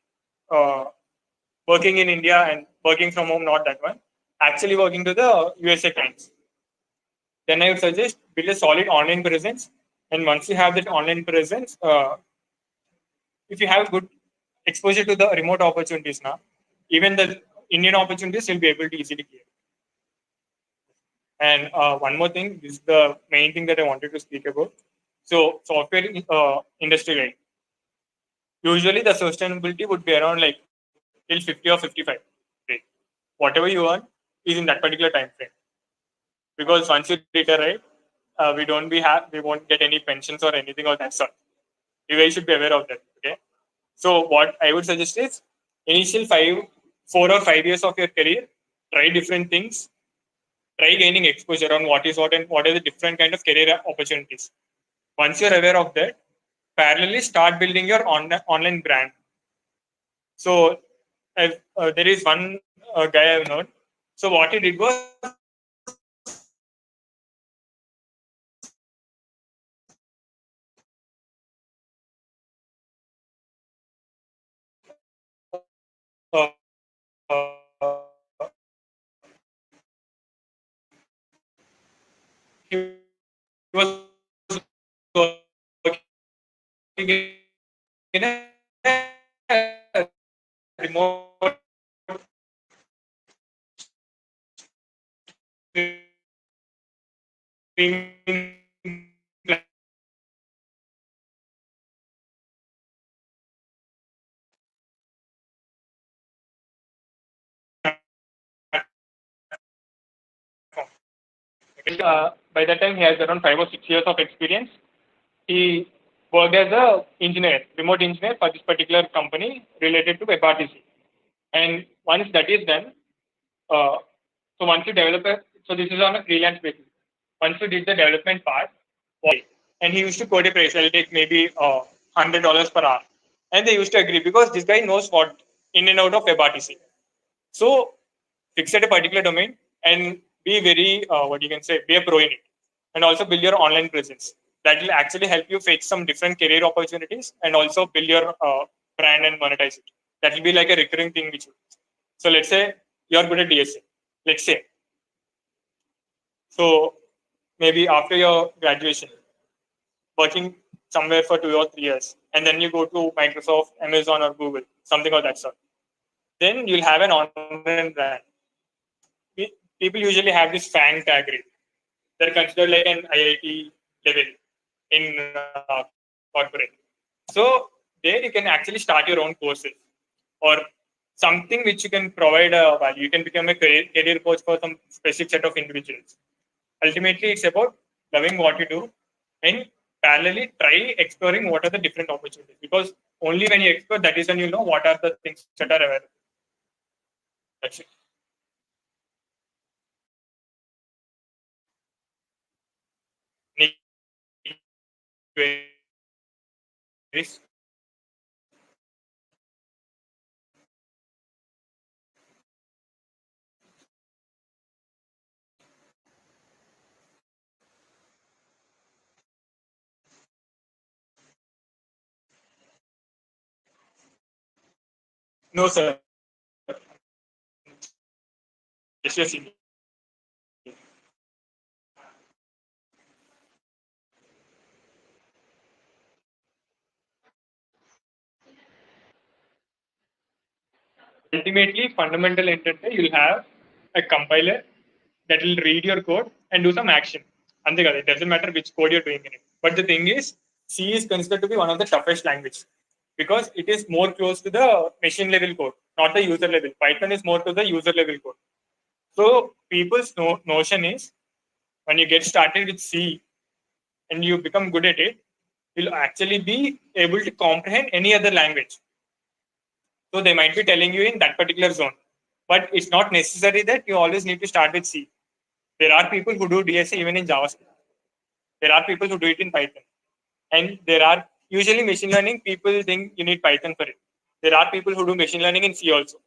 Speaker 3: working in India and working from home, not that one, actually working to the USA clients. Then I would suggest build a solid online presence. And once you have that online presence, if you have good exposure to the remote opportunities now, even the Indian opportunities will be able to easily clear. And one more thing, this is the main thing that I wanted to speak about. So software industry, right? Usually the sustainability would be around like till 50 or 55. Right? Whatever you earn is in that particular time frame. Because once you retire, right, we won't get any pensions or anything of that sort. You guys should be aware of that. Okay. So what I would suggest is initial 4 or 5 years of your career, try different things, try gaining exposure on what is what and what are the different kind of career opportunities. Once you're aware of that, parallelly start building your online brand. So there is one guy I've known. So what he did was uh, uh, he was working in a remote streaming by that time, he has around 5 or 6 years of experience. He worked as a engineer, remote engineer for this particular company related to WebRTC. And once that is done, uh, so once you develop so this is on a freelance basis. Once you did the development part, and he used to quote a price, I'll take maybe $100 per hour. And they used to agree because this guy knows what in and out of WebRTC. So fix at a particular domain and be very, what you can say, be a pro in it. And also build your online presence. That will actually help you fetch some different career opportunities and also build your brand and monetize it. That will be like a recurring thing. So let's say you're good at DSA. Let's say. So maybe after your graduation, working somewhere for 2 or 3 years, and then you go to Microsoft, Amazon, or Google, something of that sort. Then you'll have an online brand. People usually have this FANG tag rate. They're considered like an IIT level in corporate. So there you can actually start your own courses or something which you can provide a value. You can become a career coach for some specific set of individuals. Ultimately, it's about loving what you do and parallelly try exploring what are the different opportunities. Because only when you explore, that is when you know what are the things that are available. That's it. Queries? No, sir. Just ultimately, fundamental intent, you'll have a compiler that will read your code and do some action. And it doesn't matter which code you're doing in it. But the thing is, C is considered to be one of the toughest languages because it is more close to the machine level code, not the user level. Python is more to the user level code. So people's notion is when you get started with C and you become good at it, you'll actually be able to comprehend any other language. So they might be telling you in that particular zone. But it's not necessary that you always need to start with C. There are people who do DSA even in JavaScript. There are people who do it in Python. And there are usually machine learning, people think you need Python for it. There are people who do machine learning in C also.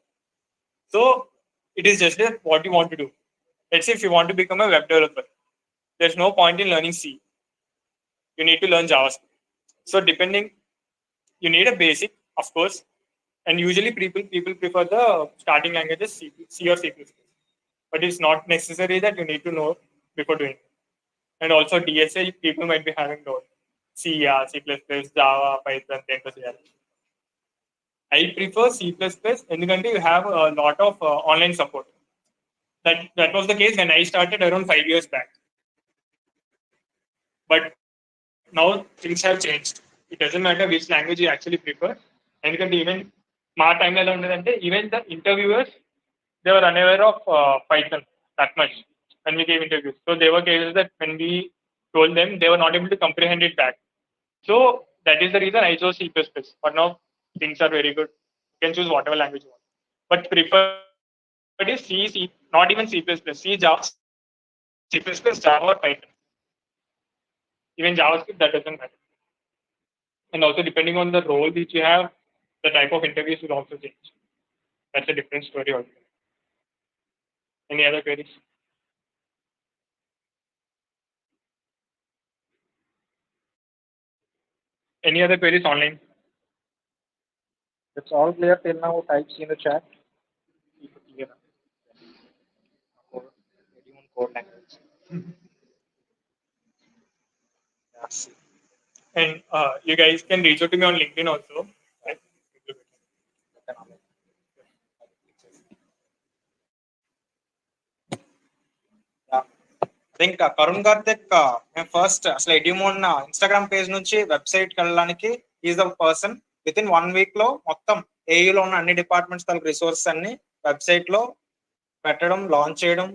Speaker 3: So it is just what you want to do. Let's say if you want to become a web developer, there's no point in learning C. You need to learn JavaScript. So depending, you need a basic, of course, And usually people prefer the starting languages C or C++. But it's not necessary that you need to know before doing it. And also DSA, people might be having those C, yeah, C++, Java, Python, then to C. I prefer C++ ఎందుకంటే you have a lot of online support. That was the case when I started around 5 years back. But now things have changed. It doesn't matter which language you actually prefer. ఎందుకంటే even మా టైంలో ఎలా ఉండదంటే even the interviewers, they were unaware of Python that much when we gave interviews. So there were cases that when we told them, they were not able to comprehend it back. So that is the reason I chose C++. But now things are very good. You can choose whatever language you want. But preferred is C, not even C++, C, Java, C++, Java or Python. Even JavaScript, that doesn't matter. And also depending on the role which you have, the type of interviews will also change. That's a different story also. Any other queries? Any other queries online?
Speaker 1: It's all clear till now. Types in the chat.
Speaker 3: Clear. Code language. Yes. And you guys can reach out to me on LinkedIn also. Right?
Speaker 1: I think Karun Karthik, first అసలు ఎడ్యూమోన్ Instagram page నుంచి వెబ్సైట్కి వెళ్ళడానికి is the person. With in 1 week లో మొత్తం ఏఈలో ఉన్న అన్ని departments తాలూకు resources అన్ని వెబ్సైట్ లో పెట్టడం, లాంచ్ చేయడం,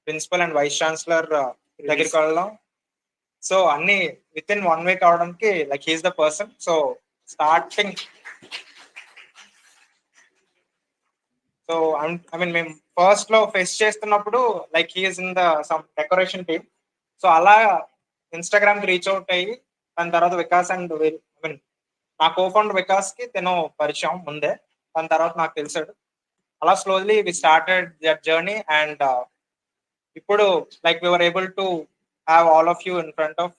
Speaker 1: ప్రిన్సిపల్ అండ్ వైస్ ఛాన్సలర్ దగ్గరికి వెళ్ళడం. సో అన్ని విత్ ఇన్ 1 week అవడానికి like he is the person. So starting so I mean మేము ఫస్ట్ లో ఫేస్ చేస్తున్నప్పుడు like he is in the some decoration team. So అలా ఇన్స్టాగ్రామ్ కి రీచ్ అవుట్ అయ్యి దాని తర్వాత వికాస్ అండ్ ఐ మీన్ నా కోఫౌండర్ వికాస్ కి తను పరిచయం ముందే, దాని తర్వాత నాకు తెలిసాడు. అలా slowly we started that journey. And ఇప్పుడు like we were able to have all of you in front of,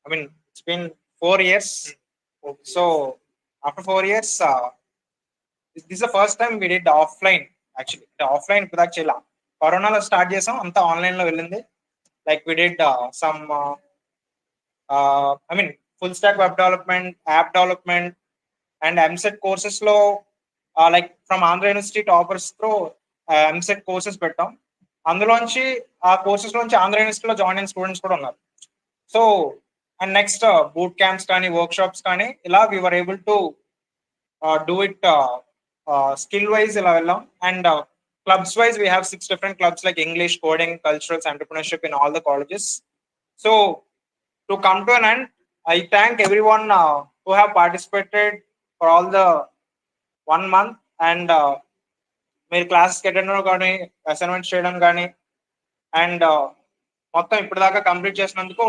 Speaker 1: I mean it's been 4 years. So after 4 years this the first time we did offline. Actually offline ఇప్పుడు దాకా చేయాల, కరోనాలో start చేసాం, అంతా online లో వెళ్ళింది. Like we did some I mean full stack web development, app development and EAMCET courses లో like from Andhra university toppers తో ఎంసెట్ కోర్సెస్ పెట్టాం. అందులోంచి ఆ కోర్సెస్ లోంచి ఆంధ్ర యూనివర్సిటీలో జాయిన్ అయిన స్టూడెంట్స్ కూడా ఉన్నారు. So and next boot camps కానీ వర్క్ షాప్స్ కానీ ఇలా we were able to do it skill wise ఇలా వెళ్ళాం. And clubs wise we have 6 different clubs like English, coding, culturals, entrepreneurship in all the colleges. So to come to an end, I thank everyone who have participated for all the 1 month. And మీరు క్లాసెస్కి attend అవ్వడం కానీ, assignments చేయడం కానీ, and మొత్తం ఇప్పటిదాకా complete చేసినందుకు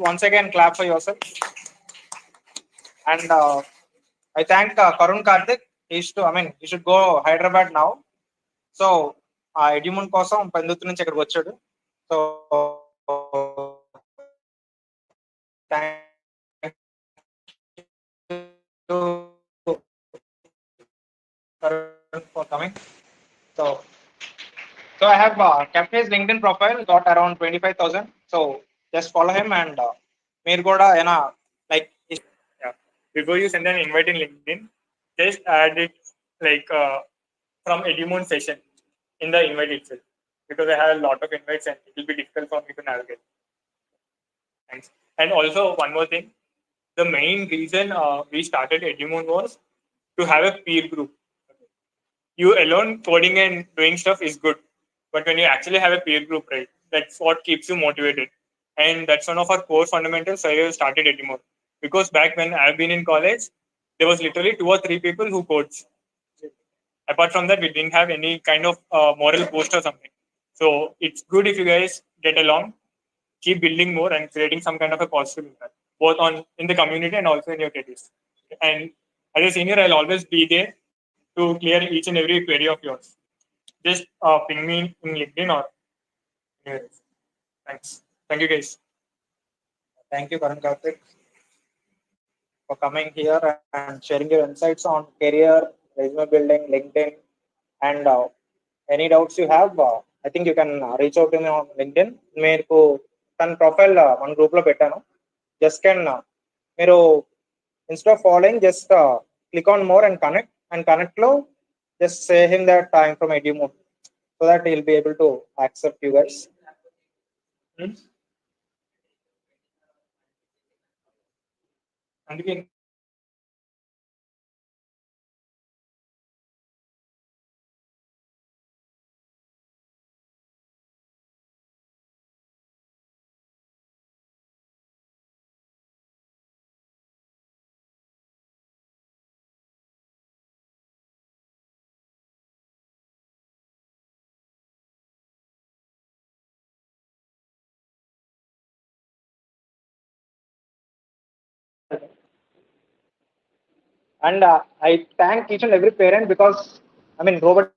Speaker 1: once again clap for yourself. And I thank Karun Karthik. He should go Hyderabad now. So ఆ ఎడ్యూమోన్ కోసం పెందుతు నుంచి ఇక్కడికి వచ్చాడు. So for coming. So I have kept his LinkedIn profile, got around 25,000. So just follow him and మీరు కూడా ఏనా like
Speaker 3: before you send an invite in LinkedIn, just add it like from Edumon session in the invite itself, because I have a lot of invites and it will be difficult for me to navigate. Thanks. And also one more thing, the main reason we started Edumon was to have a peer group. You alone coding and doing stuff is good, but when you actually have a peer group, right, that's what keeps you motivated. And that's one of our core fundamentals why we started Edumon. Because back when I've been in college, there was literally 2 or 3 people who codes. Apart from that, we didn't have any kind of moral boost or something. So it's good if you guys get along, keep building more and creating some kind of a positive impact, both in the community and also in your careers. And as a senior, I'll always be there to clear each and every query of yours. Just ping me in LinkedIn or anywhere. Thanks. Thank you, guys.
Speaker 1: Thank you, Karun Karthik, for coming here and sharing your insights on career, resume building, LinkedIn, and any doubts you have, I think you can reach out to me on LinkedIn. మీకు తన profile మన group లో పెట్టాను. Just can మీరు instead of following just click on more and connect లో just say him that I'm from Edumode so that he'll be able to accept you guys.
Speaker 3: అందుకే
Speaker 1: And I thank each and every parent because I mean robot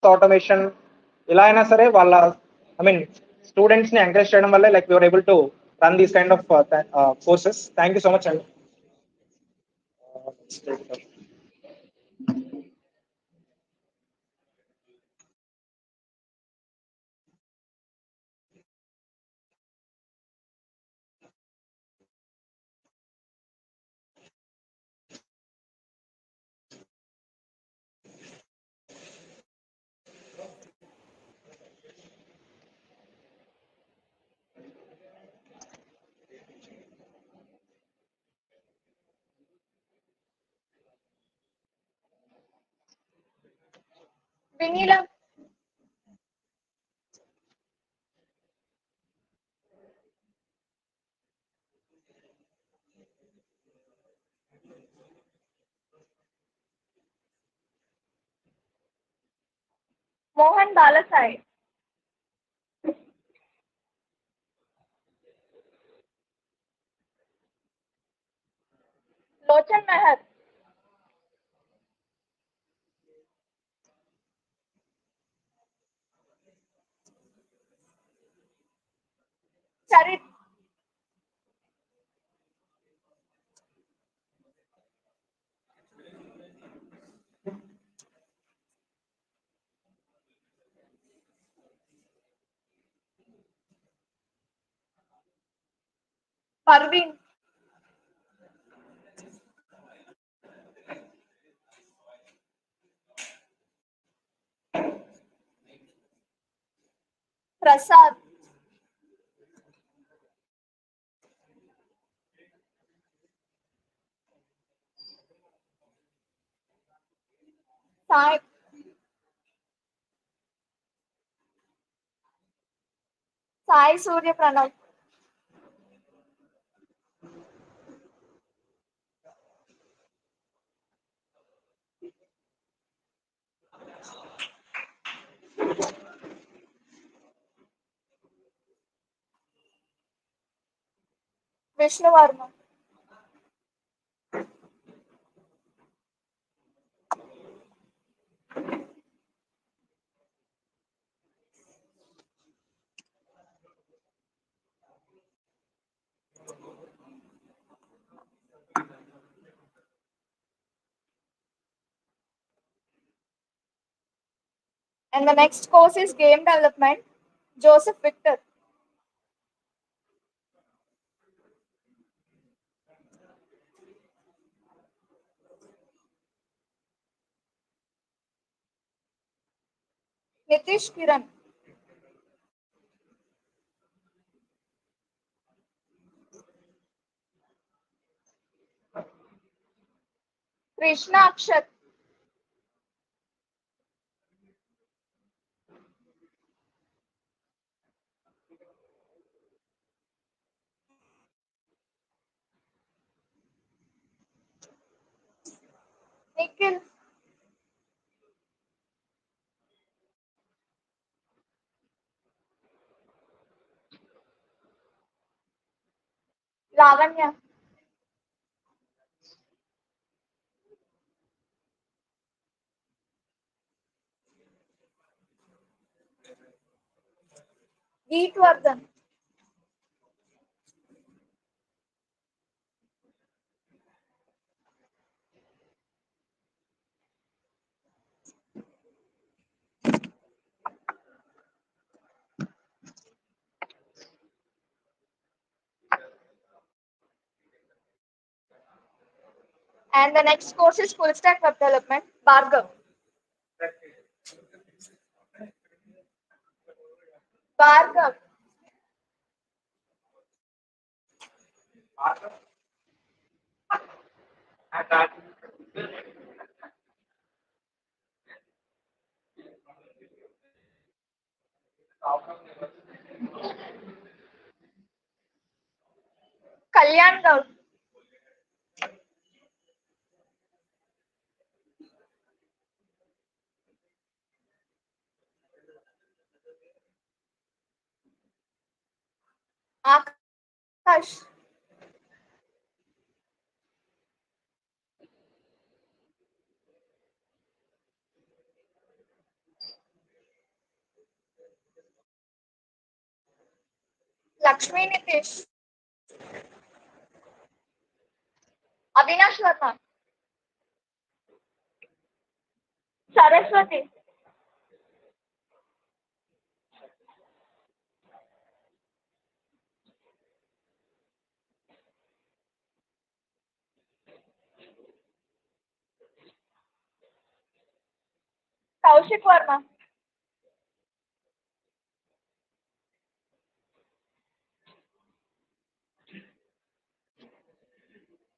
Speaker 1: automation ఇలా అయినా సరే వాళ్ళ I mean students ని encourage చేయడం వల్ల like you're able to run these kind of courses. Thank you so much అండి.
Speaker 2: Vanilla. Mohan Balasai. Lochan Meher. Charit. Parveen. Prasad. Sai. Sai Surya Pranav. Vishnu Varma. And the next course is game development. Joseph Victor. Nitish Kiran. Krishna Akshat. Nikhil. Lavanya. Geetwardhan. And the next course is full stack web development. Bhargav. Bhargav. Kalyan Gaur. Akash. Lakshmi Nitish. Avinash Verma. Saraswati. Kaushik Verma.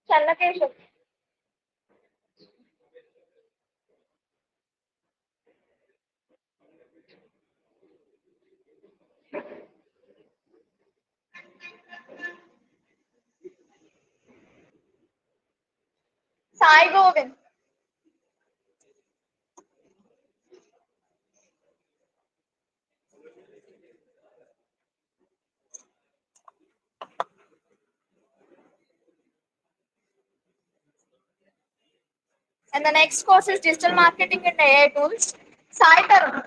Speaker 2: Channakeshav. Sai Govind. And the next course is digital marketing and AI tools. Sai Tarun.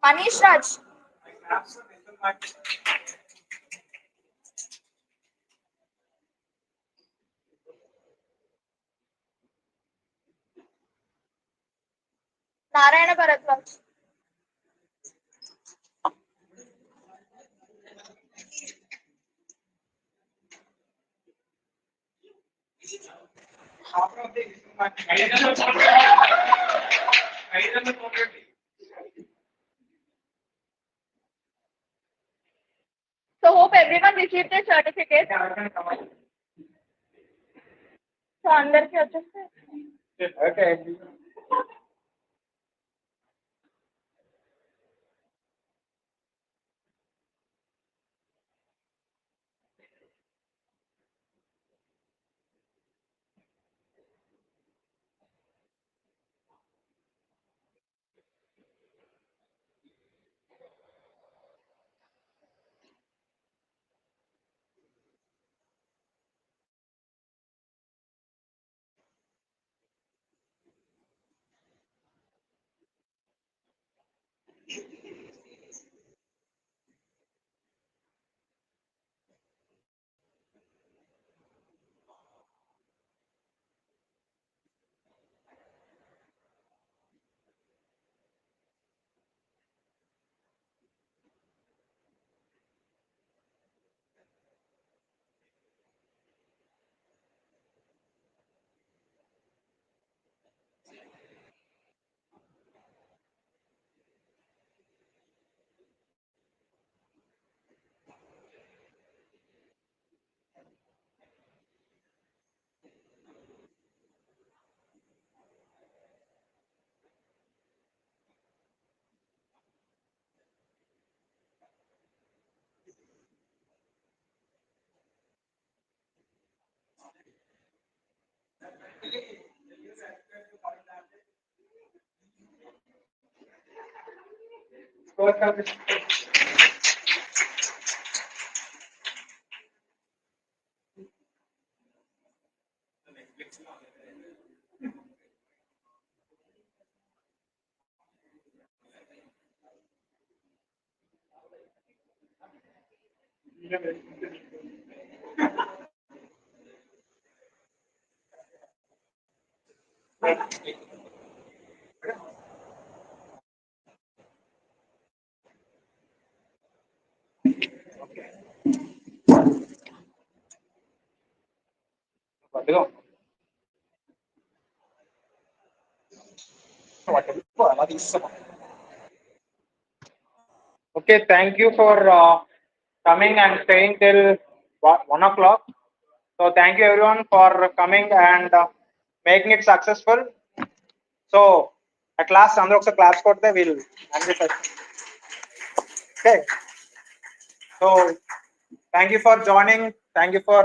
Speaker 2: Manish Raj. Narayana Bharadwaj. So hope everyone received their certificate. So అందరికి వచ్చేస్తే
Speaker 1: Okay. Okay, thank you for coming and staying till 1 o'clock. So thank you everyone for coming and making it successful. So at last, అందరూ ఒకసారి class కొడితే we'll end this session. Okay. So thank you for joining. Thank you for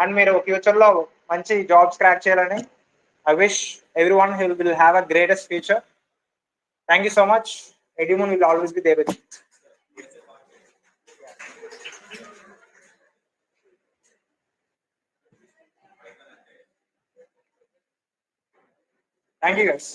Speaker 1: and మీరు future లో మంచి jobs crack చేయాలని I wish everyone will have a greatest future. Thank you so much. Edumon will always be there with you. Thank you guys.